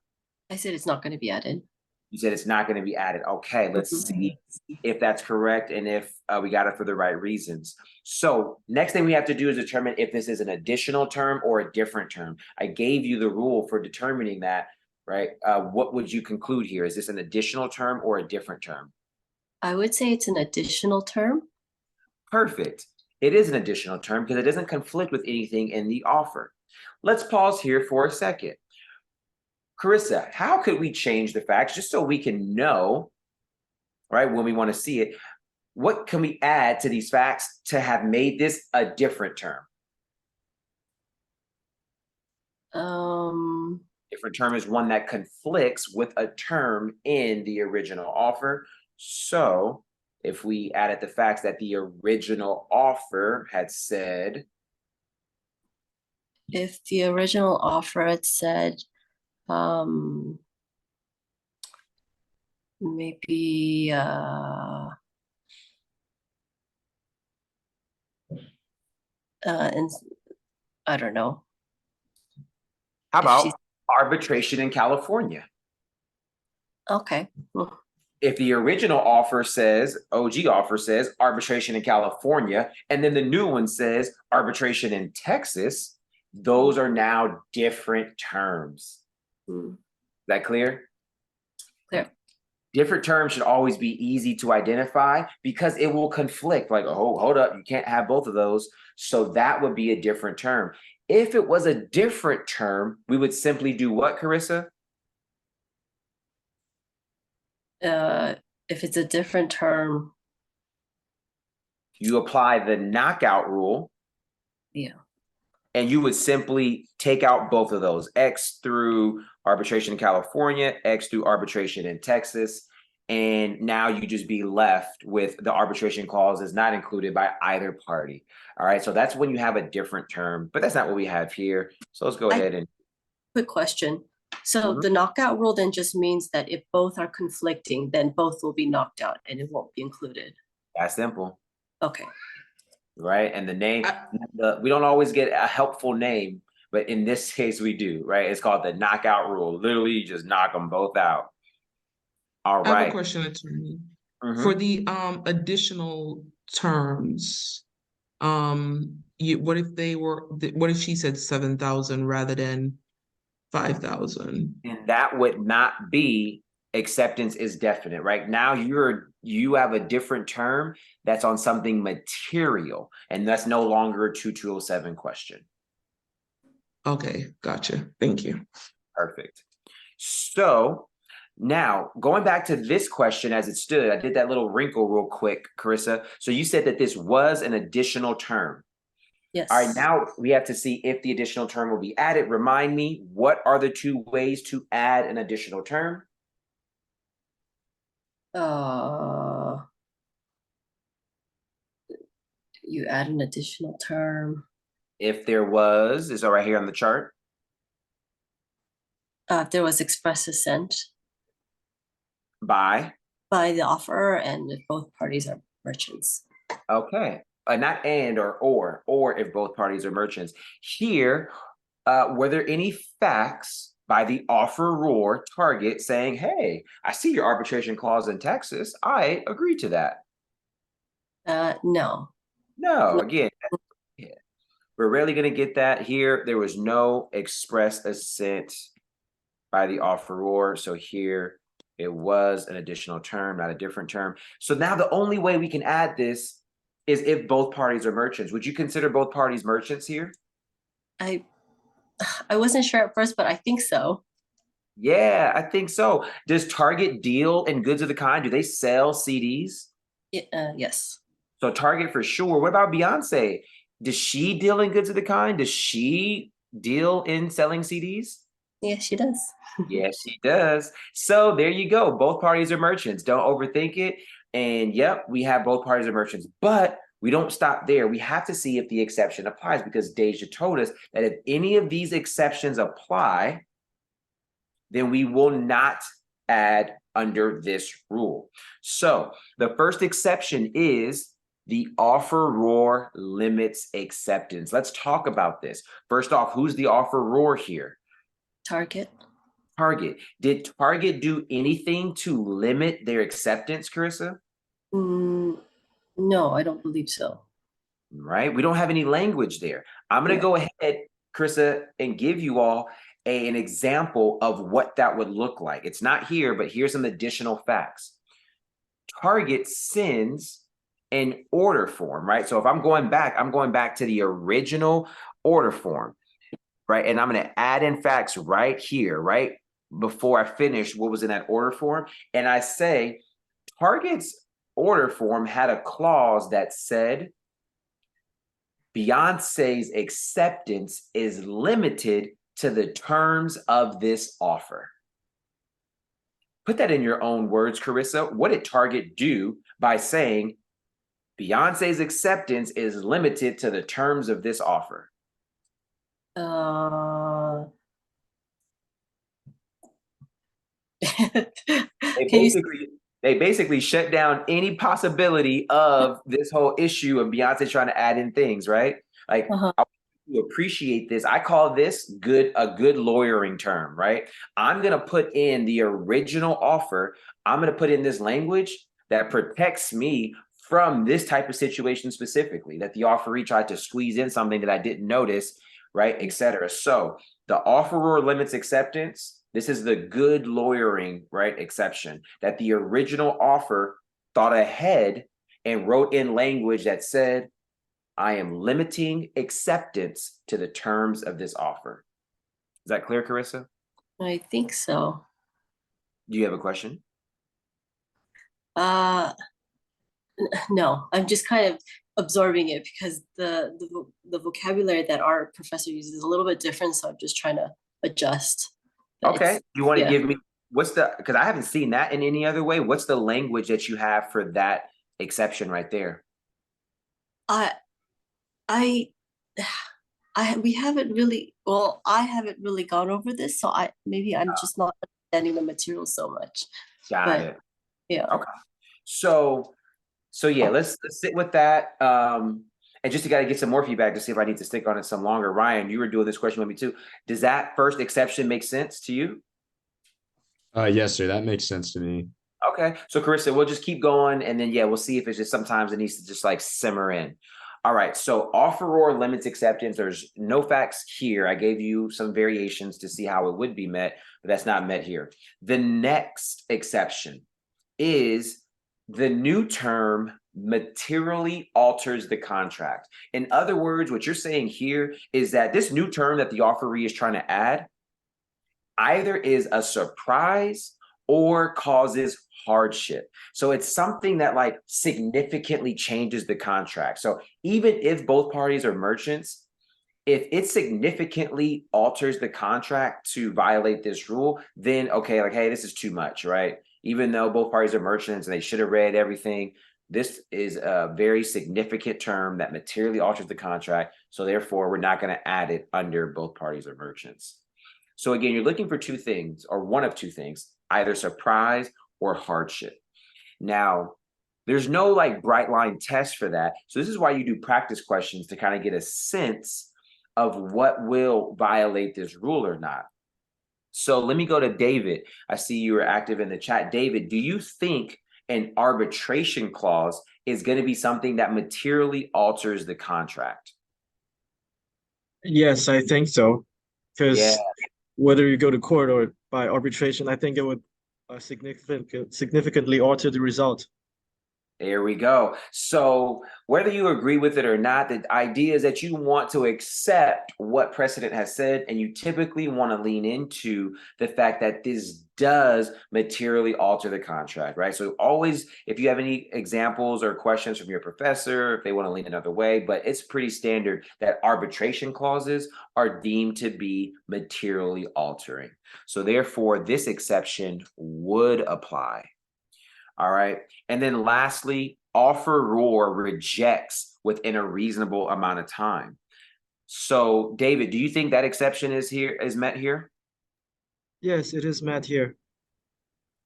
I said it's not going to be added. You said it's not going to be added. Okay, let's see if that's correct and if we got it for the right reasons. So next thing we have to do is determine if this is an additional term or a different term. I gave you the rule for determining that, right? What would you conclude here? Is this an additional term or a different term? I would say it's an additional term. Perfect. It is an additional term because it doesn't conflict with anything in the offer. Let's pause here for a second. Carissa, how could we change the facts just so we can know, right, when we want to see it? What can we add to these facts to have made this a different term? Different term is one that conflicts with a term in the original offer. So if we added the facts that the original offer had said. If the original offer had said, maybe and I don't know. How about arbitration in California? Okay. If the original offer says, OG offer says arbitration in California, and then the new one says arbitration in Texas, those are now different terms. Is that clear? Clear. Different terms should always be easy to identify because it will conflict. Like, oh, hold up, you can't have both of those. So that would be a different term. If it was a different term, we would simply do what, Carissa? If it's a different term, you apply the knockout rule. Yeah. And you would simply take out both of those, X through arbitration in California, X through arbitration in Texas. and now you just be left with the arbitration clause is not included by either party. All right, so that's when you have a different term, but that's not what we have here. So let's go ahead and. Quick question. So Mhm. the knockout rule then just means that if both are conflicting, then both will be knocked out and it won't be included. That's simple. Okay. Right, and the name, we don't always get a helpful name, but in this case we do, right? It's called the knockout rule. Literally, you just knock them both out. All I have a right. question, attorney. Mhm. For the additional terms, what if she said 7,000 rather than 5,000? And that would not be acceptance is definite, right? Now you have a different term that's on something material, and that's no longer a 2207 question. Okay, gotcha. Thank you. Perfect. So now going back to this question as it stood, I did that little wrinkle real quick, Carissa. So you said that this was an additional term. Yes. All right, now we have to see if the additional term will be added. Remind me, what are the two ways to add an additional term? You add an additional term. If there was, is that right here on the chart? If there was express assent By the offerer and if both parties are merchants. Okay, not and or if both parties are merchants. Here, were there any facts by the offeror target saying, hey, I see your arbitration clause in Texas. I agree to that. No. No, again, yeah. We're rarely going to get that here. There was no express assent by the offeror. So here it was an additional term, not a different term. So now the only way we can add this is if both parties are merchants. Would you consider both parties merchants here? I wasn't sure at first, but I think so. Yeah, I think so. Does Target deal in goods of the kind? Do they sell CDs? Yes. So Target for sure. What about Beyonce? Does she deal in goods of the kind? Does she deal in selling CDs? Yes, she does. Yes, she does. So there you go. Both parties are merchants. Don't overthink it. And yep, we have both parties are merchants, but we don't stop there. We have to see if the exception applies because Deja told us that if any of these exceptions apply, then we will not add under this rule. So the first exception is the offeror limits acceptance. Let's talk about this. First off, who's the offeror here? Target. Target. Did Target do anything to limit their acceptance, Carissa? No, I don't believe so. Right? We don't have any language there. I'm going to go ahead, Carissa, and give you all an example of what that would look like. It's not here, but here's some additional facts. Target sends an order form, right? So if I'm going back to the original order form, right? And I'm going to add in facts right here, right? Before I finish what was in that order form. And I say Target's order form had a clause that said Beyonce's acceptance is limited to the terms of this offer. Put that in your own words, Carissa. What did Target do by saying Beyonce's acceptance is limited to the terms of this offer? They basically shut down any possibility of this whole issue of Beyonce trying to add in things, right? Like, I want you to appreciate this. I call this a good lawyering term, right? I'm going to put in the original offer. I'm going to put in this language that protects me from this type of situation specifically, that the offeree tried to squeeze in something that I didn't notice, right, et cetera. So the offeror limits acceptance. This is the good lawyering, right, exception, that the original offer thought ahead and wrote in language that said, I am limiting acceptance to the terms of this offer. Is that clear, Carissa? I think so. Do you have a question? No, I'm just kind of absorbing it because the vocabulary that our professor uses is a little bit different, so I'm just trying to adjust. Okay. You want to give me What's the, because I haven't seen that in any other way. What's the language that you have for that exception right there? I we haven't really, well, I haven't really gone over this, so I'm just not understanding the material so much. Got it. Yeah. Okay. So yeah, let's sit with that. And just to gotta get some more feedback to see if I need to stick on it some longer. Ryan, you were doing this question with me too. Does that first exception make sense to you? Yes, sir. That makes sense to me. Okay. So Carissa, we'll just keep going and then yeah, we'll see if it's just sometimes it needs to just like simmer in. All right. So offeror limits acceptance. There's no facts here. I gave you some variations to see how it would be met, but that's not met here. The next exception is the new term materially alters the contract. In other words, what you're saying here is that this new term that the offeree is trying to add either is a surprise or causes hardship. So it's something that like significantly changes the contract. So even if both parties are merchants, if it significantly alters the contract to violate this rule, then okay, like, hey, this is too much, right? Even though both parties are merchants and they should have read everything, this is a very significant term that materially alters the contract. So therefore, we're not going to add it under both parties are merchants. So again, you're looking for two things or one of two things, either surprise or hardship. Now, there's no like bright line test for that. So this is why you do practice questions to kind of get a sense of what will violate this rule or not. So let me go to David. I see you were active in the chat. David, do you think an arbitration clause is going to be something that materially alters the contract? Yes, I think so. Because whether you go to court or by arbitration, I think it would significantly alter the result. There we go. So whether you agree with it or not, the idea is that you want to accept what precedent has said, and you typically want to lean into the fact that this does materially alter the contract, right? So always, if you have any examples or questions from your professor, if they want to lean another way, but it's pretty standard that arbitration clauses are deemed to be materially altering. So therefore, this exception would apply. All right. And then lastly, offeror rejects within a reasonable amount of time. So David, do you think that exception is met here? Yes, it is met here.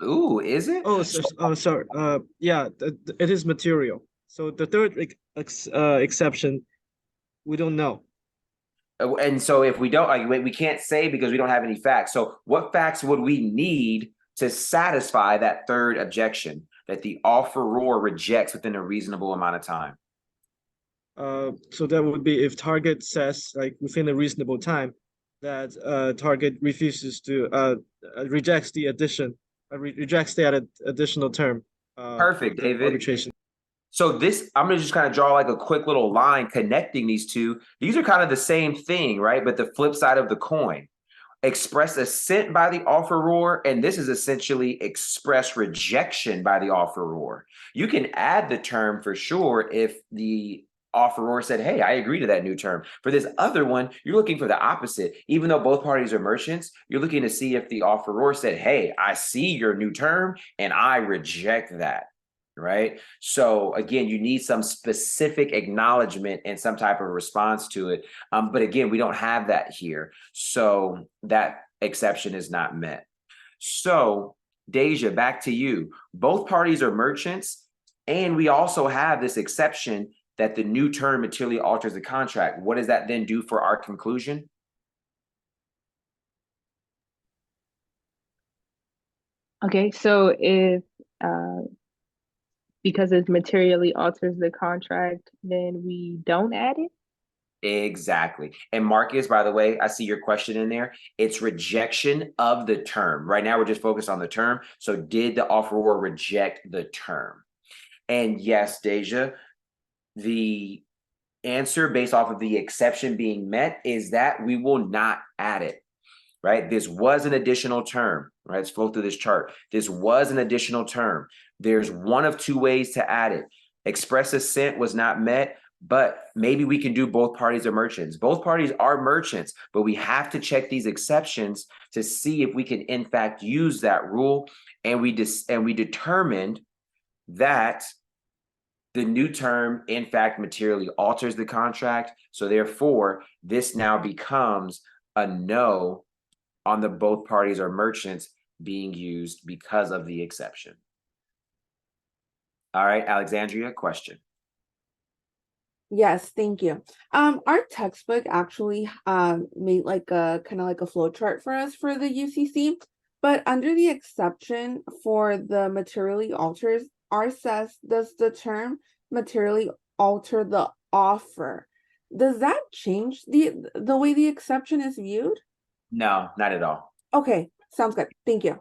Ooh, is it? Oh, sorry. Yeah, it is material. So the third exception, we don't know. And so if we don't, we can't say because we don't have any facts. So what facts would we need to satisfy that third objection that the offeror rejects within a reasonable amount of time? So that would be if target says like within a reasonable time that target refuses to rejects the addition, rejects the additional term. Perfect, David. Arbitration. So this, I'm gonna just kind of draw like a quick little line connecting these two. These are kind of the same thing, right? But the flip side of the coin. Express assent by the offeror, and this is essentially express rejection by the offeror. You can add the term for sure if the offeror said, hey, I agree to that new term. For this other one, you're looking for the opposite. Even though both parties are merchants, you're looking to see if the offeror said, hey, I see your new term and I reject that. Right. So again, you need some specific acknowledgement and some type of response to it. But again, we don't have that here. So that exception is not met. So Deja, back to you. Both parties are merchants, and we also have this exception that the new term materially alters the contract. What does that then do for our conclusion? Okay, so if because it materially alters the contract, then we don't add it? Exactly. And Marcus, by the way, I see your question in there. It's rejection of the term. Right now, we're just focused on the term. So did the offeror reject the term? And yes, Deja, the answer based off of the exception being met is that we will not add it. Right? This was an additional term, right? Let's flow through this chart. This was an additional term. There's one of two ways to add it. Express assent was not met, but maybe we can do both parties are merchants. Both parties are merchants, but we have to check these exceptions to see if we can in fact use that rule. And we determined that the new term in fact materially alters the contract. So therefore, this now becomes a no on the both parties are merchants being used because of the exception. All right, Alexandria, question. Yes, thank you. Our textbook actually made like a kind of like a flow chart for us for the UCC, but under the exception for the materially alters, ours says, does the term materially alter the offer? Does that change the way the exception is viewed? No, not at all. Okay, sounds good. Thank you.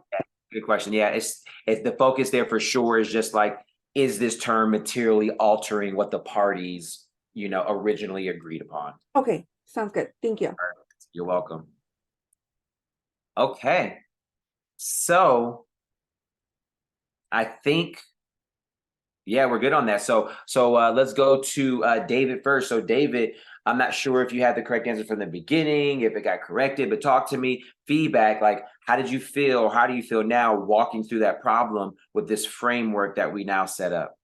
Good question. Yeah, it's the focus there for sure is just like, is this term materially altering what the parties, you know, originally agreed upon? Okay, sounds good. Thank you. You're welcome. Okay, so I think, yeah, we're good on that. So let's go to David first. So David, I'm not sure if you had the correct answer from the beginning, if it got corrected, but talk to me, feedback, like how did you feel? How do you feel now walking through that problem with this framework that we now set up?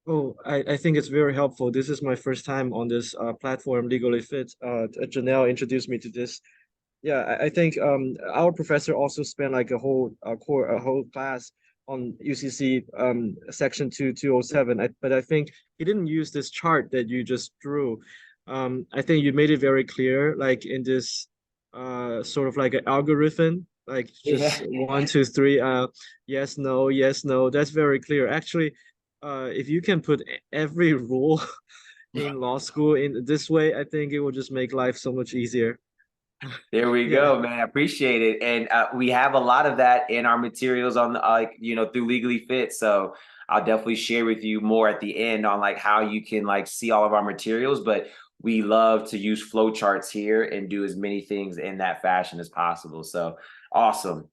Oh, I think it's very helpful. This is my first time on this platform, Legally Fit. Janelle introduced me to this. Yeah, I think our professor also spent like a whole class on UCC section 2207. But I think he didn't use this chart that you just drew. I think you made it very clear, like in this sort of like an algorithm, like just 1, 2, 3, yes, no, yes, no. That's very clear. Actually, if you can put every rule in law school in this way, I think it will just make life so much easier. There we go, man. I appreciate it. And we have a lot of that in our materials on the, like, you know, through Legally Fit. So I'll definitely share with you more at the end on like how you can like see all of our materials, but we love to use flow charts here and do as many things in that fashion as possible. So awesome.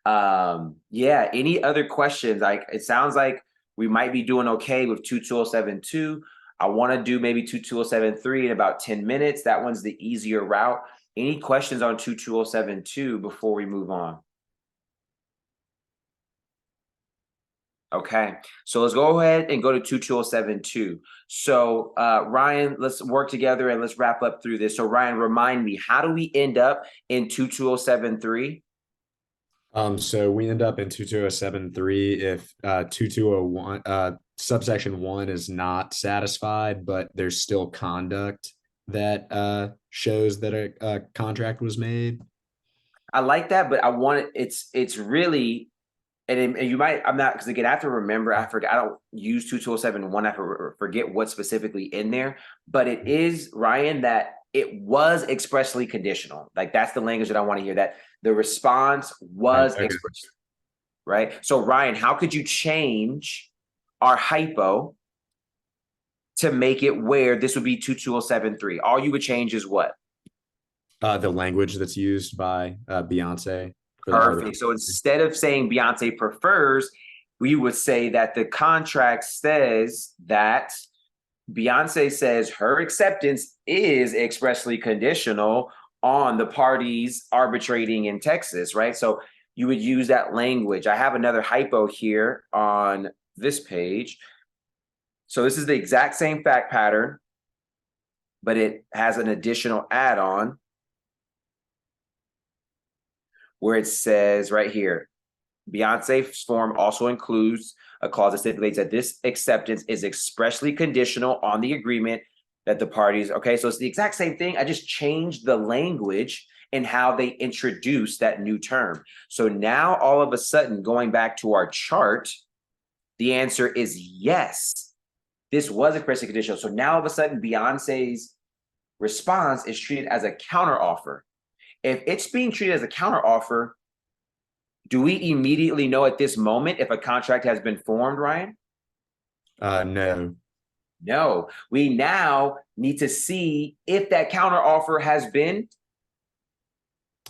Yeah. Any other questions? Like, it sounds like we might be doing okay with 22072. I want to do maybe 22073 in about 10 minutes. That one's the easier route. Any questions on 22072 before we move on? Okay, so let's go ahead and go to 22072. So Ryan, let's work together and let's wrap up through this. So Ryan, remind me, how do we end up in 22073? So we end up in 22073 if 2201 subsection 1 is not satisfied, but there's still conduct that shows that a contract was made. I like that, but I want it, it's really, and you might, I'm not, because again, I have to remember, I forget, I don't use 22071, I forget what's specifically in there, but it is, Ryan, that it was expressly conditional. Like that's the language that I want to hear, that the response was expressed, right? So Ryan, how could you change our hypo to make it where this would be 22073? All you would change is what? The language that's used by Beyonce. Perfect. So instead of saying Beyonce prefers, we would say that the contract says that Beyonce says her acceptance is expressly conditional on the parties arbitrating in Texas, right? So you would use that language. I have another hypo here on this page. So this is the exact same fact pattern, but it has an additional add-on where it says right here, Beyonce's form also includes a clause that stipulates that this acceptance is expressly conditional on the agreement that the parties, okay, so it's the exact same thing. I just changed the language and how they introduce that new term. So now all of a sudden, going back to our chart, the answer is yes. This was expressly conditional. So now all of a sudden, Beyonce's response is treated as a counteroffer. If it's being treated as a counteroffer, do we immediately know at this moment if a contract has been formed, Ryan? No. No. We now need to see if that counteroffer has been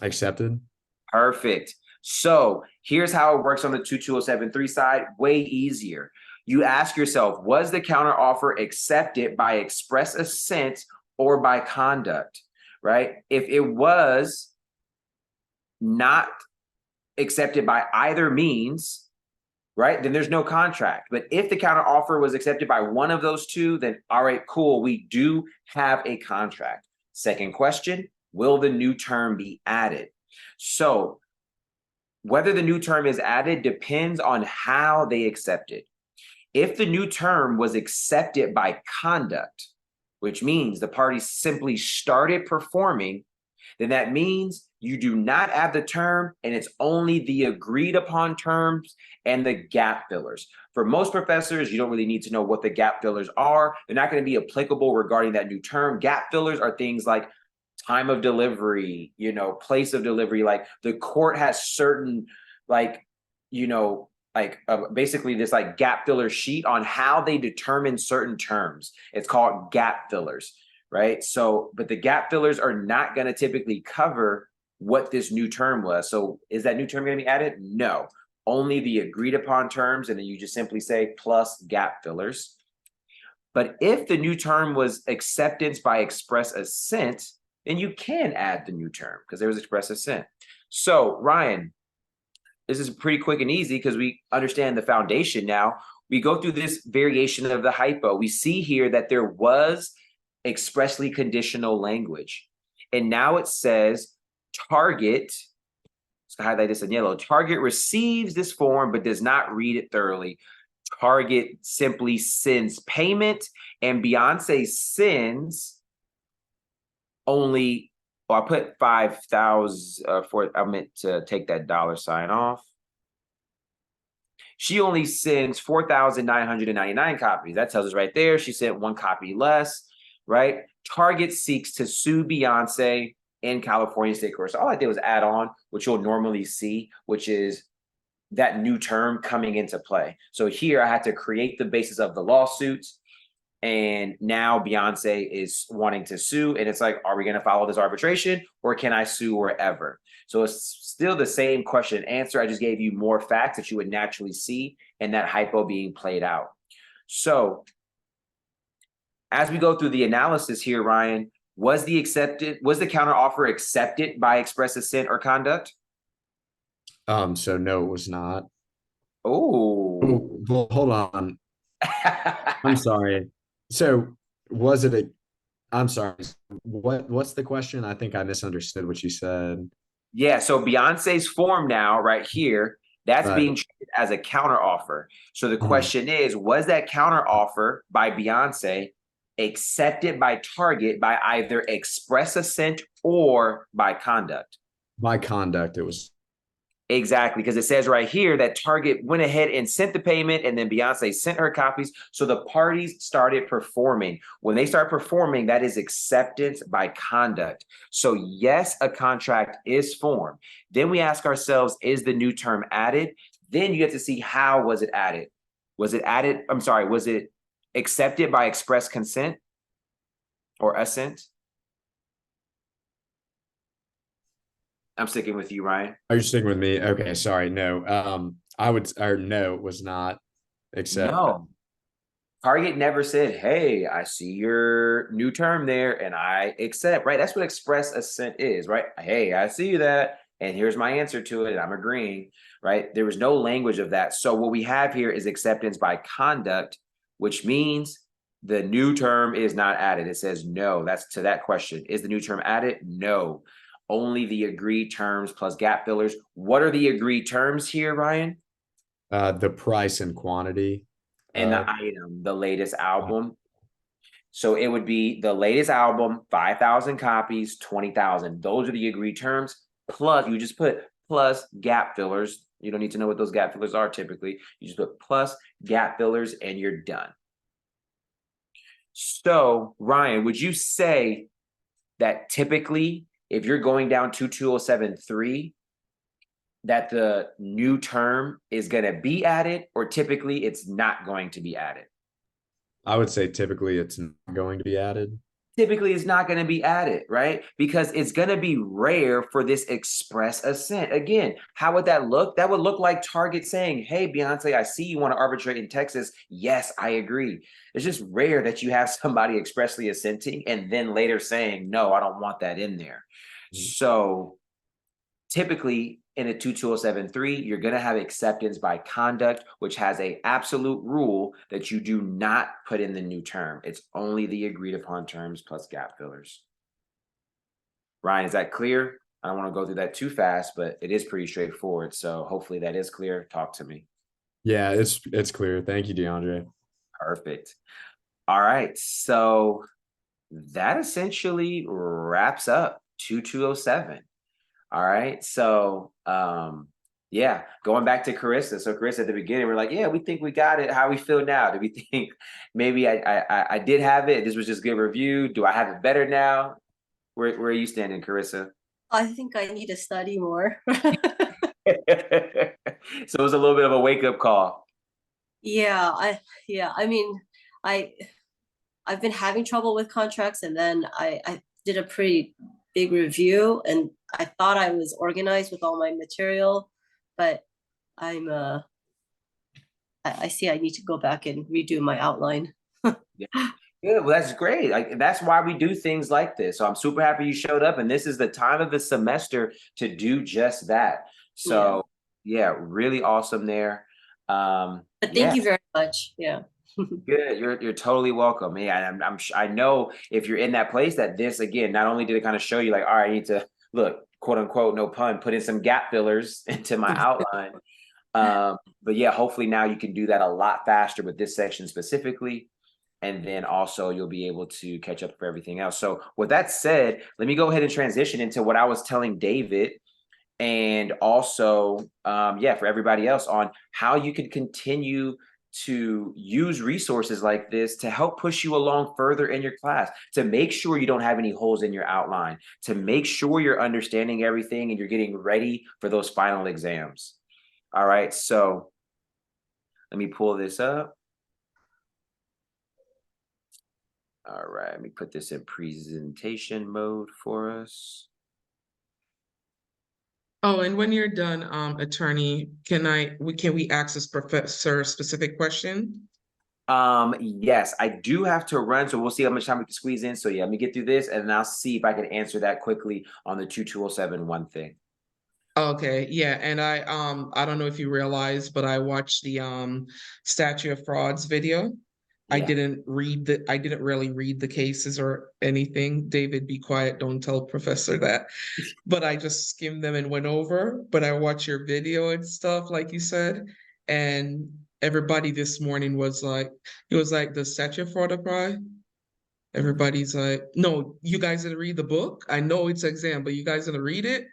accepted. Perfect. So here's how it works on the 22073 side. Way easier. you ask yourself, was the counteroffer accepted by express assent or by conduct, right? If it was not accepted by either means, right, then there's no contract. But if the counteroffer was accepted by one of those two, then all right, cool, we do have a contract. Second question, will the new term be added? So whether the new term is added depends on how they accept it. If the new term was accepted by conduct, which means the parties simply started performing, then that means you do not add the term and it's only the agreed upon terms and the gap fillers. For most professors, you don't really need to know what the gap fillers are. They're not going to be applicable regarding that new term. Gap fillers are things like time of delivery, you know, place of delivery. Like the court has certain, like, you know, like basically this like gap filler sheet on how they determine certain terms. It's called gap fillers, right? So, but the gap fillers are not going to typically cover what this new term was. So is that new term going to be added? No, only the agreed upon terms. And then you just simply say plus gap fillers. But if the new term was acceptance by express assent, then you can add the new term because there was express assent. So Ryan, this is pretty quick and easy because we understand the foundation now. We go through this variation of the hypo. We see here that there was expressly conditional language. And now it says target, let's highlight this in yellow, target receives this form but does not read it thoroughly. Target simply sends payment and Beyonce sends only, well, I put 5,000 for, I meant to take that $sign off. She only sends 4,999 copies. That tells us right there, she sent one copy less, right? Target seeks to sue Beyonce in California State Court. So all I did was add on, which you'll normally see, which is that new term coming into play. So here I had to create the basis of the lawsuits. And now Beyonce is wanting to sue. And it's like, are we going to follow this arbitration or can I sue wherever? So it's still the same question and answer. I just gave you more facts that you would naturally see in that hypo being played out. So as we go through the analysis here, Ryan, was the counter offer accepted by express assent or conduct? So no, it was not. Oh, well, hold on. I'm sorry. So was it I'm sorry. What's the question? I think I misunderstood what you said. Yeah, so Beyonce's form now right here, that's being treated as a counter offer. So the question is, was that counter offer by Beyonce accepted by Target by either express assent or by conduct? By conduct, it was. Exactly, because it says right here that Target went ahead and sent the payment and then Beyonce sent her copies. So the parties started performing. When they start performing, that is acceptance by conduct. So yes, a contract is formed. Then we ask ourselves, is the new term added? Then you get to see how was it added? Was it added? I'm sorry, was it accepted by express consent or assent? I'm sticking with you, Ryan. Are you sticking with me? Okay, sorry. No. No, it was not accepted. No. Target never said, hey, I see your new term there and I accept, right? That's what express assent is, right? Hey, I see that. And here's my answer to it. I'm agreeing, right? There was no language of that. So what we have here is acceptance by conduct, which means the new term is not added. It says no. That's to that question. Is the new term added? No. Only the agreed terms plus gap fillers. What are the agreed terms here, Ryan? The price and quantity. And the item, the latest album. So it would be the latest album, 5,000 copies, 20,000. Those are the agreed terms. Plus, you just put plus gap fillers. You don't need to know what those gap fillers are typically. You just put plus gap fillers and you're done. So, Ryan, would you say that typically, if you're going down to 2073, that the new term is going to be added, or typically it's not going to be added? I would say typically it's not going to be added. typically is not going to be added, right? Because it's going to be rare for this express assent. Again, how would that look? That would look like Target saying, hey, Beyonce, I see you want to arbitrate in Texas. Yes, I agree. It's just rare that you have somebody expressly assenting and then later saying, no, I don't want that in there. So typically in a 22073, you're going to have acceptance by conduct, which has an absolute rule that you do not put in the new term. It's only the agreed upon terms plus gap fillers. Ryan, is that clear? I don't want to go through that too fast, but it is pretty straightforward. So hopefully that is clear. Talk to me. Yeah, it's clear. Thank you, DeAndre. Perfect. All right. So that essentially wraps up 2207. All right. So yeah, going back to Carissa. So Carissa, at the beginning, we're like, yeah, we think we got it. How we feel now? Do we think maybe I did have it? This was just good review. Do I have it better now? Where are you standing, Carissa? I think I need to study more. So it was a little bit of a wake-up call. Yeah, I mean, I've been having trouble with contracts, and then I did a pretty big review, and I thought I was organized with all my material, but I see I need to go back and redo my outline. Yeah. Good. Well, that's great. Like, that's why we do things like this. So I'm super happy you showed up, and this is the time of the semester to do just that. So yeah, really awesome there. But thank you very much. Yeah. Good. You're totally welcome. Yeah, I know if you're in that place that this, again, not only did it kind of show you like, all right, I need to look, quote unquote, no pun, put in some gap fillers into my outline. But yeah, hopefully now you can do that a lot faster with this section specifically. And then also you'll be able to catch up for everything else. So with that said, let me go ahead and transition into what I was telling David, and also, yeah, for everybody else on how you can continue to use resources like this to help push you along further in your class, to make sure you don't have any holes in your outline, to make sure you're understanding everything and you're getting ready for those final exams. All right, so let me pull this up. All right, let me put this in presentation mode for us. Oh, and when you're done, attorney, can we ask this professor a specific question? Yes, I do have to run, so we'll see how much time we can squeeze in. So yeah, let me get through this, and then I'll see if I can answer that quickly on the 22071 thing. Okay, yeah, and I don't know if you realize, but I watched the Statute of Frauds video. I didn't really read the cases or anything. David, be quiet, don't tell professor that. But I just skimmed them and went over. But I watched your video and stuff, like you said, and everybody this morning was like, it was like the Statute of Fraud apply. Everybody's like, no, you guys didn't read the book. I know it's exam, but you guys didn't read it.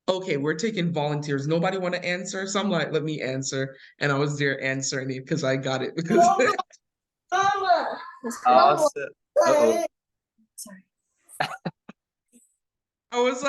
Okay, we're taking volunteers. Nobody want to answer? So I'm like, let me answer. And I was there answering it because I got it. Because Mama. Awesome. Uh-oh. Sorry. I was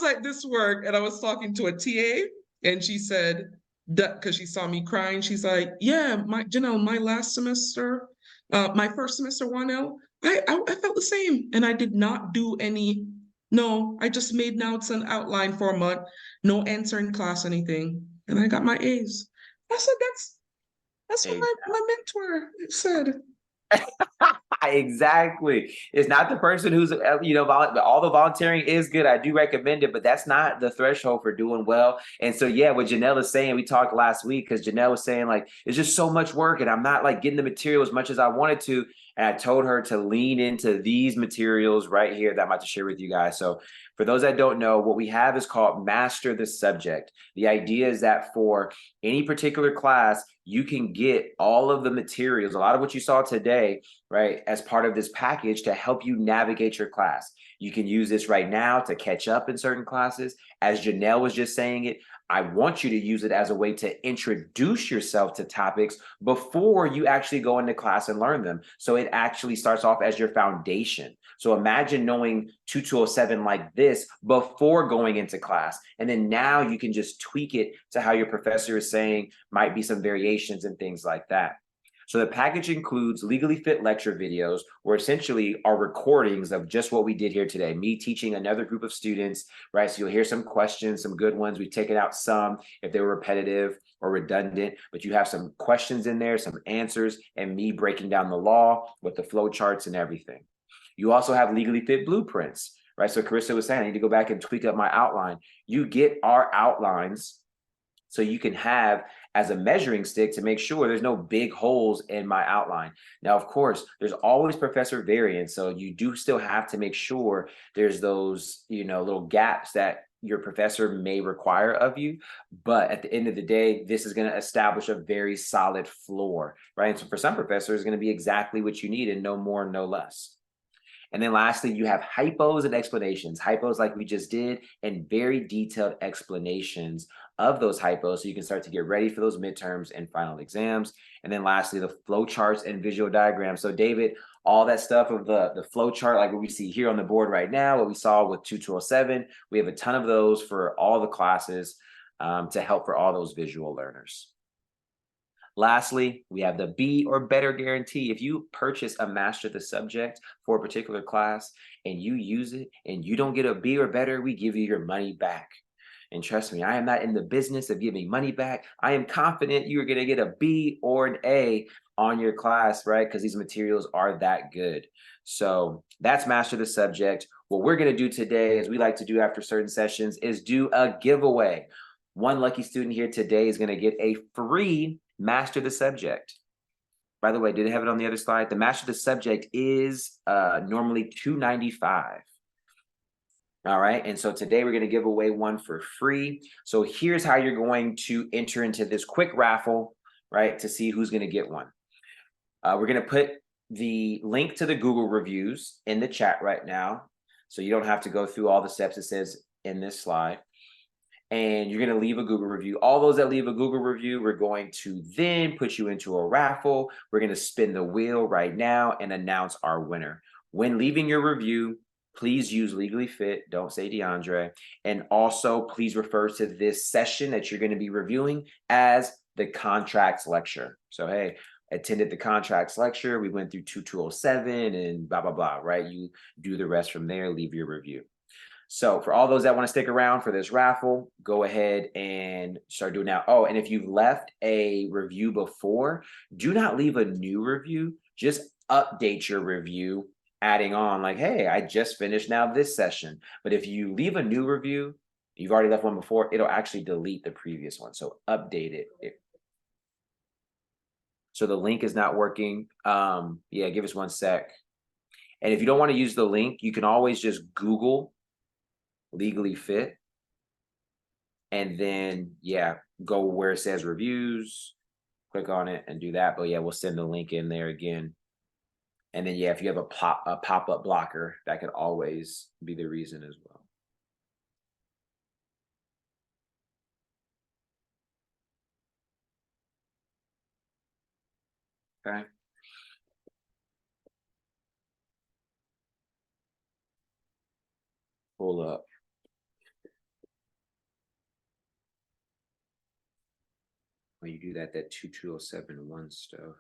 like, this work. And I was talking to a TA, and she said that because she saw me crying, she's like, yeah, Janelle, my last semester, my first semester 1L, I felt the same. And I did not do any. No, I just made notes and outline for a month, no answer in class, anything. And I got my A's. I said, that's what my mentor said. Exactly. It's not the person who's, all the volunteering is good. I do recommend it, but that's not the threshold for doing well. And so, yeah, what Janelle is saying, we talked last week because Janelle was saying like, it's just so much work and I'm not like getting the material as much as I wanted to. And I told her to lean into these materials right here that I'm about to share with you guys. So for those that don't know, what we have is called Master the Subject. The idea is that for any particular class, you can get all of the materials, a lot of what you saw today, right, as part of this package to help you navigate your class. You can use this right now to catch up in certain classes. As Janelle was just saying it, I want you to use it as a way to introduce yourself to topics before you actually go into class and learn them. So it actually starts off as your foundation. So imagine knowing 2207 like this before going into class. And then now you can just tweak it to how your professor is saying, might be some variations and things like that. So the package includes legally fit lecture videos, or essentially are recordings of just what we did here today. Me teaching another group of students, right? So you'll hear some questions, some good ones. We've taken out some if they were repetitive or redundant, but you have some questions in there, some answers, and me breaking down the law with the flow charts and everything. You also have legally fit blueprints, right? So Carissa was saying, I need to go back and tweak up my outline. You get our outlines so you can have as a measuring stick to make sure there's no big holes in my outline. Now, of course, there's always professor variance. So you do still have to make sure there's those, little gaps that your professor may require of you. But at the end of the day, this is going to establish a very solid floor, right? And so for some professors, it's going to be exactly what you need and no more, no less. And then lastly, you have hypos and explanations. Hypos like we just did, and very detailed explanations of those hypos so you can start to get ready for those midterms and final exams. And then lastly, the flow charts and visual diagrams. So David, all that stuff of the flow chart, like what we see here on the board right now, what we saw with 2207, we have a ton of those for all the classes to help for all those visual learners. Lastly, we have the B or better guarantee. If you purchase a master of the subject for a particular class and you use it and you don't get a B or better, we give you your money back. And trust me, I am not in the business of giving money back. I am confident you're going to get a B or an A on your class, right? Because these materials are that good. So that's master the subject. What we're going to do today, as we like to do after certain sessions, is do a giveaway. One lucky student here today is going to get a free master the subject. By the way, did I have it on the other slide? The master the subject is normally $295. All right, and so today we're going to give away one for free. So here's how you're going to enter into this quick raffle, right, to see who's going to get one. We're going to put the link to the Google reviews in the chat right now, so you don't have to go through all the steps it says in this slide. And you're going to leave a Google review. All those that leave a Google review, we're going to then put you into a raffle. We're going to spin the wheel right now and announce our winner. When leaving your review, please use Legally Fit. Don't say DeAndre. And also, please refer to this session that you're going to be reviewing as the contracts lecture. So, hey, attended the contracts lecture. We went through 2207 and blah, blah, blah, right? You do the rest from there, leave your review. So for all those that want to stick around for this raffle, go ahead and start doing now. Oh, and if you've left a review before, do not leave a new review. Just update your review, adding on like, hey, I just finished now this session. But if you leave a new review, you've already left one before, it'll actually delete the previous one. So update it. So the link is not working. Yeah, give us 1 sec. And if you don't want to use the link, you can always just Google Legally Fit, and then go where it says reviews, click on it and do that. But we'll send the link in there again. And then if you have a pop-up blocker, that could always be the reason as well. Okay. Pull up. When you do that 2207.1 stuff.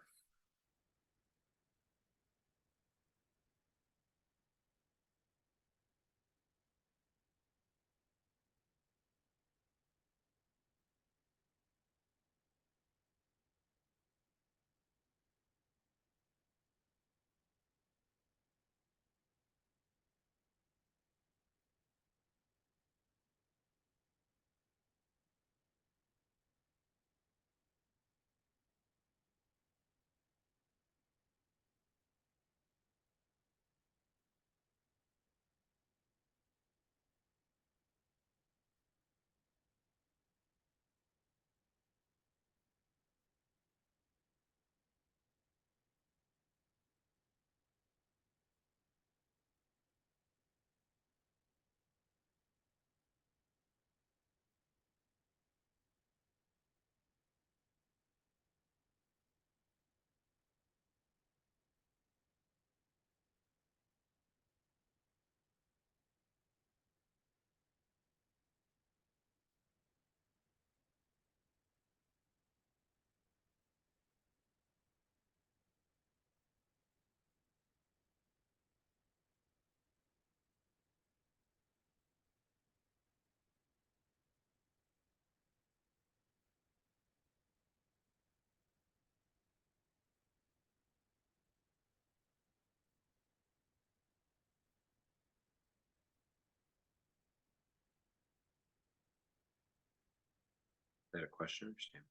that a question or statement?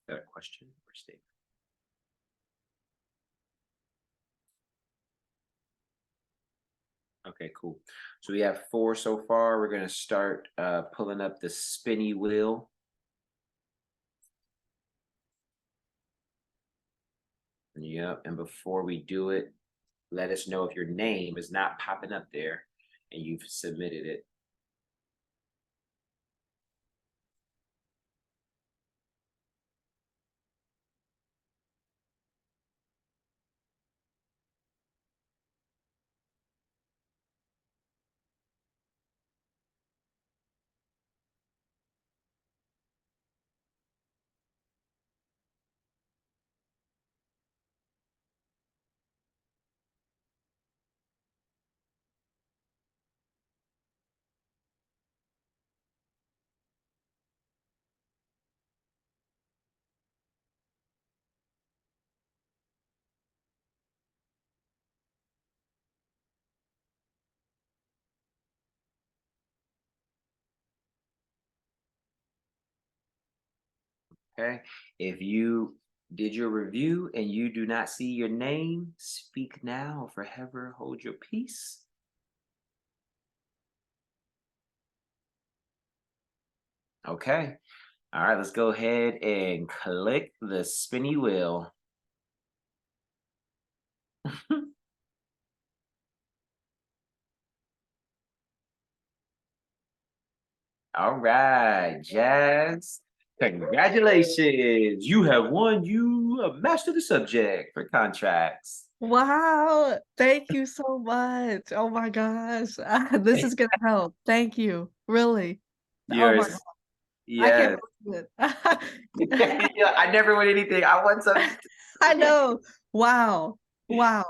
Is that a question or statement? Okay, cool. So we have 4 so far. We're going to start pulling up the spinny wheel. Yep. And before we do it, let us know if your name is not popping up there and you've submitted it. Okay. If you did your review and you do not see your name, speak now, or forever hold your peace. Okay. All right, let's go ahead and click the spinny wheel. All right, Jazz. Congratulations. You have won. You have mastered the subject for contracts. Wow, thank you so much. Oh my gosh. This is gonna help. Thank you. Really. Oh my Yours. God. I can't Yes. believe it. Yeah, I never win anything. I won something. I know. Wow. Wow.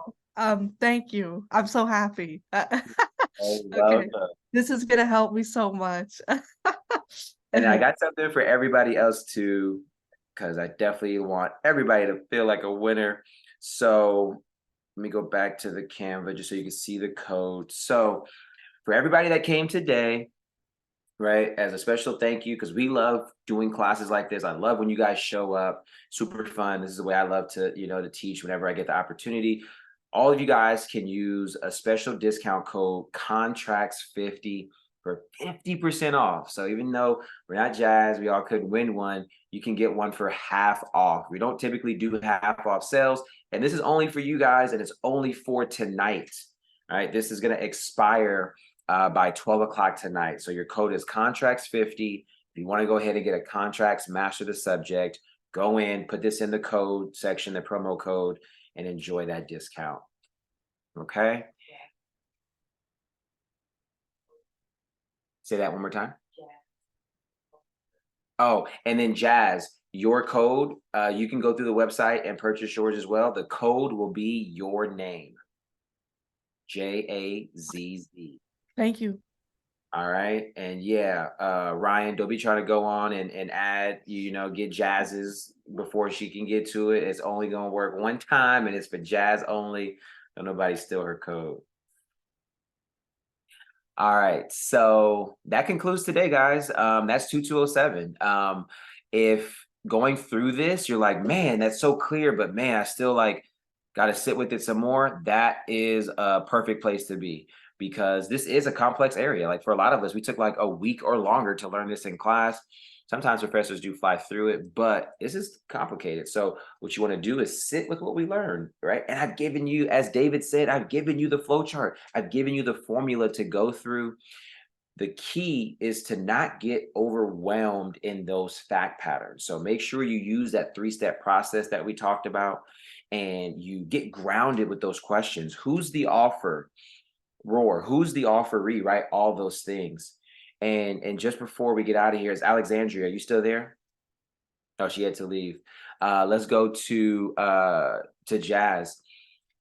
Thank you. I'm so happy. Oh, Okay. welcome. This is gonna help me so much. And I got something for everybody else too, because I definitely want everybody to feel like a winner. So let me go back to the Canva just so you can see the code. So for everybody that came today, right, as a special thank you, because we love doing classes like this. I love when you guys show up. Super fun. This is the way I love to, to teach whenever I get the opportunity. All of you guys can use a special discount code contracts50 for 50% off. So even though we're not Jazz, we all couldn't win one, you can get one for half off. We don't typically do half off sales, and this is only for you guys, and it's only for tonight. All right, this is going to expire by 12 o'clock tonight. So your code is contracts50. If you want to go ahead and get a contracts, master the subject, go in, put this in the code section, the promo code, and enjoy that discount. Okay. Say that one more time. Oh, and then Jazz, your code, you can go through the website and purchase yours as well. The code will be your name. JAZZ. Thank you. All right. And yeah, Ryan, don't be trying to go on and add, get Jazz's before she can get to it. It's only going to work one time and it's for Jazz only. Don't nobody steal her code. All right. So that concludes today, guys. That's 2207. If going through this, you're like, man, that's so clear, but man, I still got to sit with it some more. That is a perfect place to be, because this is a complex area. Like for a lot of us, we took like a week or longer to learn this in class. Sometimes professors do fly through it, but this is complicated. So what you want to do is sit with what we learned, right? And I've given you, as David said, I've given you the flow chart. I've given you the formula to go through. The key is to not get overwhelmed in those fact patterns. So make sure you use that 3-step process that we talked about and you get grounded with those questions. Who's the offer? Roar. Who's the offeree, right? All those things. And just before we get out of here, is Alexandria, are you still there? Oh, she had to leave. Let's go to Jazz.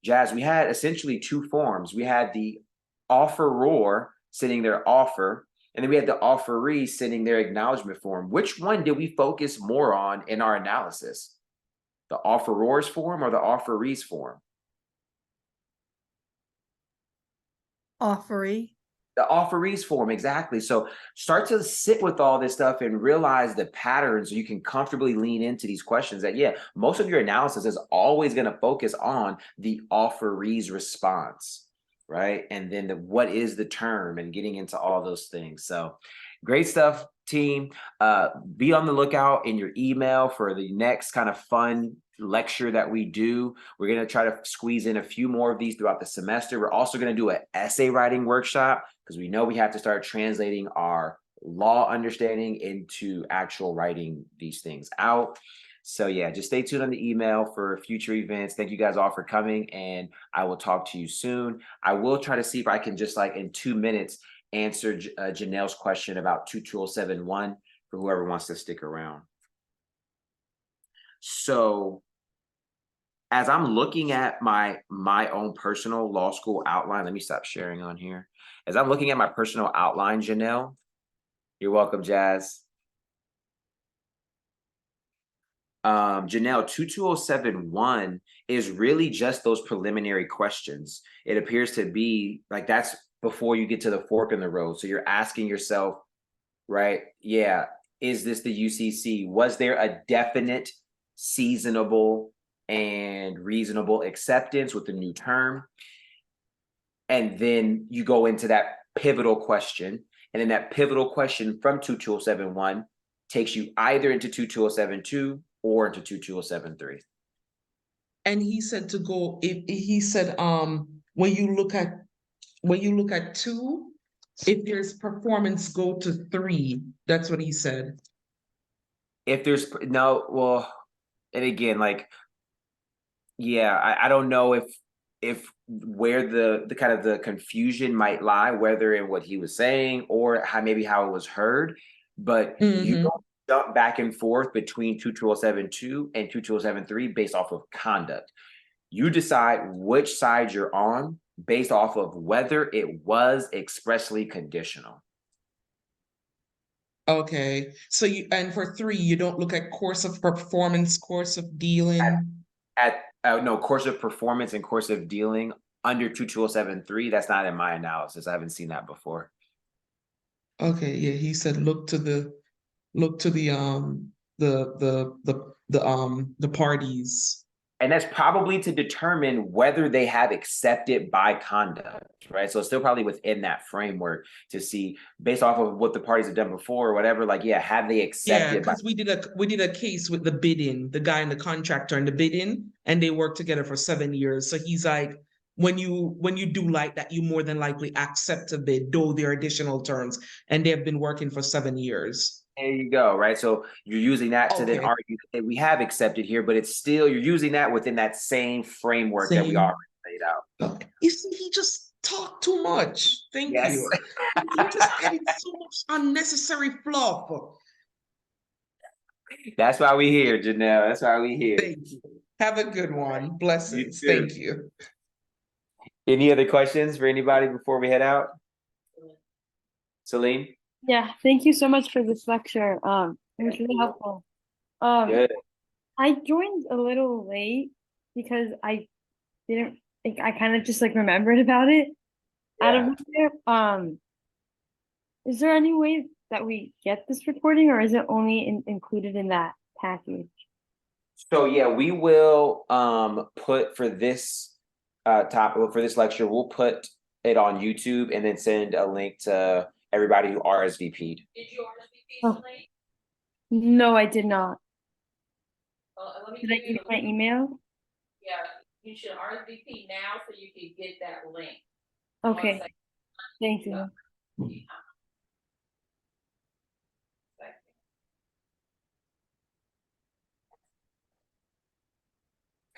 Jazz, we had essentially 2 forms. We had the offeror sending their offer, and then we had the offeree sending their acknowledgement form. Which one did we focus more on in our analysis? The offeror's form or the offeree's form? Offeree. The offerees form, exactly. So start to sit with all this stuff and realize the patterns. You can comfortably lean into these questions that, yeah, most of your analysis is always going to focus on the offeree's response, right? And then what is the term and getting into all those things. So great stuff, team. Be on the lookout in your email for the next kind of fun lecture that we do. We're going to try to squeeze in a few more of these throughout the semester. We're also going to do an essay writing workshop because we know we have to start translating our law understanding into actual writing these things out. So yeah, just stay tuned on the email for future events. Thank you guys all for coming, and I will talk to you soon. I will try to see if I can just like in 2 minutes answer Janelle's question about 22071 for whoever wants to stick around. So as I'm looking at my own personal law school outline, let me stop sharing on here. As I'm looking at my personal outline, Janelle, you're welcome, Jazz. Janelle, 22071 is really just those preliminary questions. It appears to be like that's before you get to the fork in the road. So you're asking yourself, right? Yeah, is this the UCC? Was there a definite, seasonable, and reasonable acceptance with the new term? And then you go into that pivotal question. And then that pivotal question from 22071 takes you either into 22072 or into 22073. And he said to go, he said, when you look at 2, if there's performance, go to 3. That's what he said. If there's no, well, and again, like, yeah, I don't know if where the kind of the confusion might lie, whether in what he was saying or maybe how it was heard, but you don't jump back and forth between 22072 and 22073 based off of conduct. You decide which side you're on based off of whether it was expressly conditional. Okay, so and for 3, you don't look at course of performance, course of dealing. No, course of performance and course of dealing under 22073. That's not in my analysis. I haven't seen that before. Okay, yeah, he said look to the parties. And that's probably to determine whether they have accepted by conduct, right? So it's still probably within that framework to see based off of what the parties have done before or whatever, like, yeah, have they accepted? Yeah, because we did a case with the bidding, the guy and the contractor and the bidding, and they worked together for 7 years. So he's like, when you do like that, you more than likely accept a bid, though there are additional terms, and they have been working for 7 years. There you go, right? So you're using that to then argue that we have accepted here, but it's still, you're using that within that same framework that we already laid out. You see, he just talked too much. Thank you. He just added so much unnecessary fluff. That's why we here, Janelle. That's why we here. Thank you. Have a good one. Blessings. Thank you. Any other questions for anybody before we head out? Celine? Yeah, thank you so much for this lecture. It was really helpful. Good. I joined a little late because I didn't think I kind of just like remembered about it out of there. Is there any way that we get this recording, or is it only included in that package? So yeah, we will put for this topic, for this lecture, we'll put it on YouTube and then send a link to everybody who RSVP'd. Did you RSVP tonight? No, I did not. Did I give give you my email? Yeah, you should RSVP now so you can get that link. Okay. Thank you.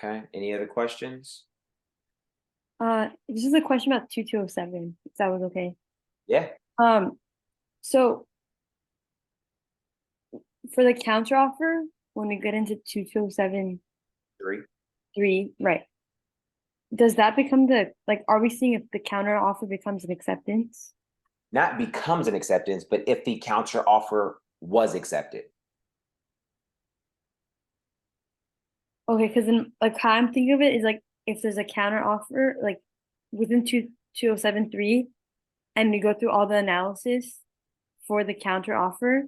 Okay, any other questions? This is a question about 2207, if that was okay. Yeah. So for the counteroffer, when we get into 2207 3, right? Does that become are we seeing if the counteroffer becomes an acceptance? Not becomes an acceptance, but if the counteroffer was accepted. Okay, because then how I'm thinking of it is if there's a counteroffer, within 2073, and we go through all the analysis for the counter offer,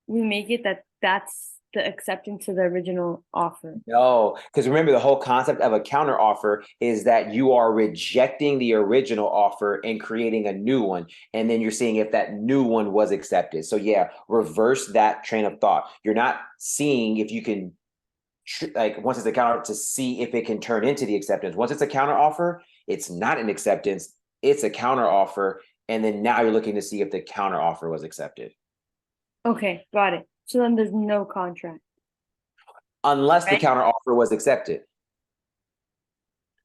we make it that that's the acceptance to the original offer. No, because remember the whole concept of a counter offer is that you are rejecting the original offer and creating a new one. And then you're seeing if that new one was accepted. So yeah, reverse that train of thought. You're not seeing if you can, like once it's a counter, to see if it can turn into the acceptance. Once it's a counter offer, it's not an acceptance, it's a counter offer. And then now you're looking to see if the counter offer was accepted. Okay, got it. So then there's no contract. Unless the Right. counter offer was accepted.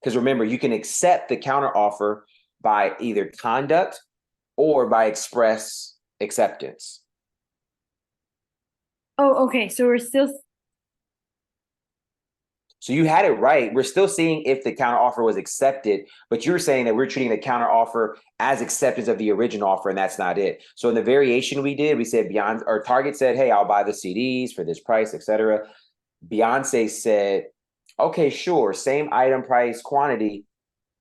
Because remember, you can accept the counter offer by either conduct or by express acceptance. Oh, okay. So we're still So you had it right. We're still seeing if the counter offer was accepted, but you're saying that we're treating the counter offer as acceptance of the original offer, and that's not it. So in the variation we did, we said Beyonce or Target said, hey, I'll buy the CDs for this price, etc. Beyonce said, okay, sure, same item, price, quantity,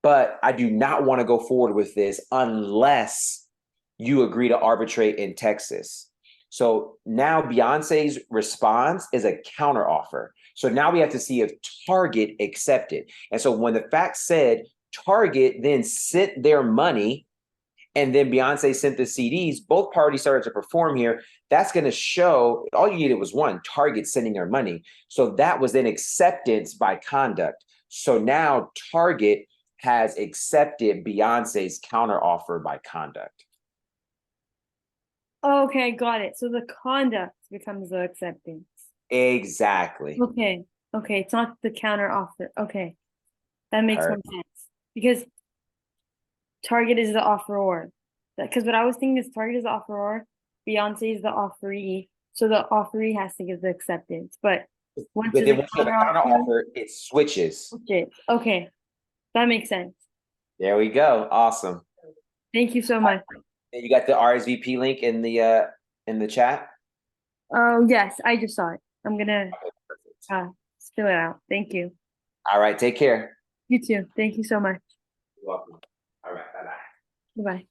but I do not want to go forward with this unless you agree to arbitrate in Texas. So now Beyonce's response is a counter offer. So now we have to see if Target accepted. And so when the fact said Target then sent their money and then Beyonce sent the CDs, both parties started to perform here. That's going to show all you needed was one, Target sending their money. So that was then acceptance by conduct. So now Target has accepted Beyonce's counter offer by conduct. okay, got it. So the conduct becomes the acceptance. Exactly. Okay, okay, it's not the counter offer. Okay, that makes more sense because Target is the offeror. Because what I was thinking is Target is the offeror, Beyonce is the offeree, so the offeree has to give the acceptance. But once But there's then a once you have a counter counter offer, it switches. okay, that makes sense. There we go. Awesome. Thank you so much. And you got the RSVP link in the chat? Oh yes, I just saw it. I'm gonna fill it out. Thank you. All right, take care. You too. Thank you so much. You're welcome. All right, bye-bye. Bye-bye.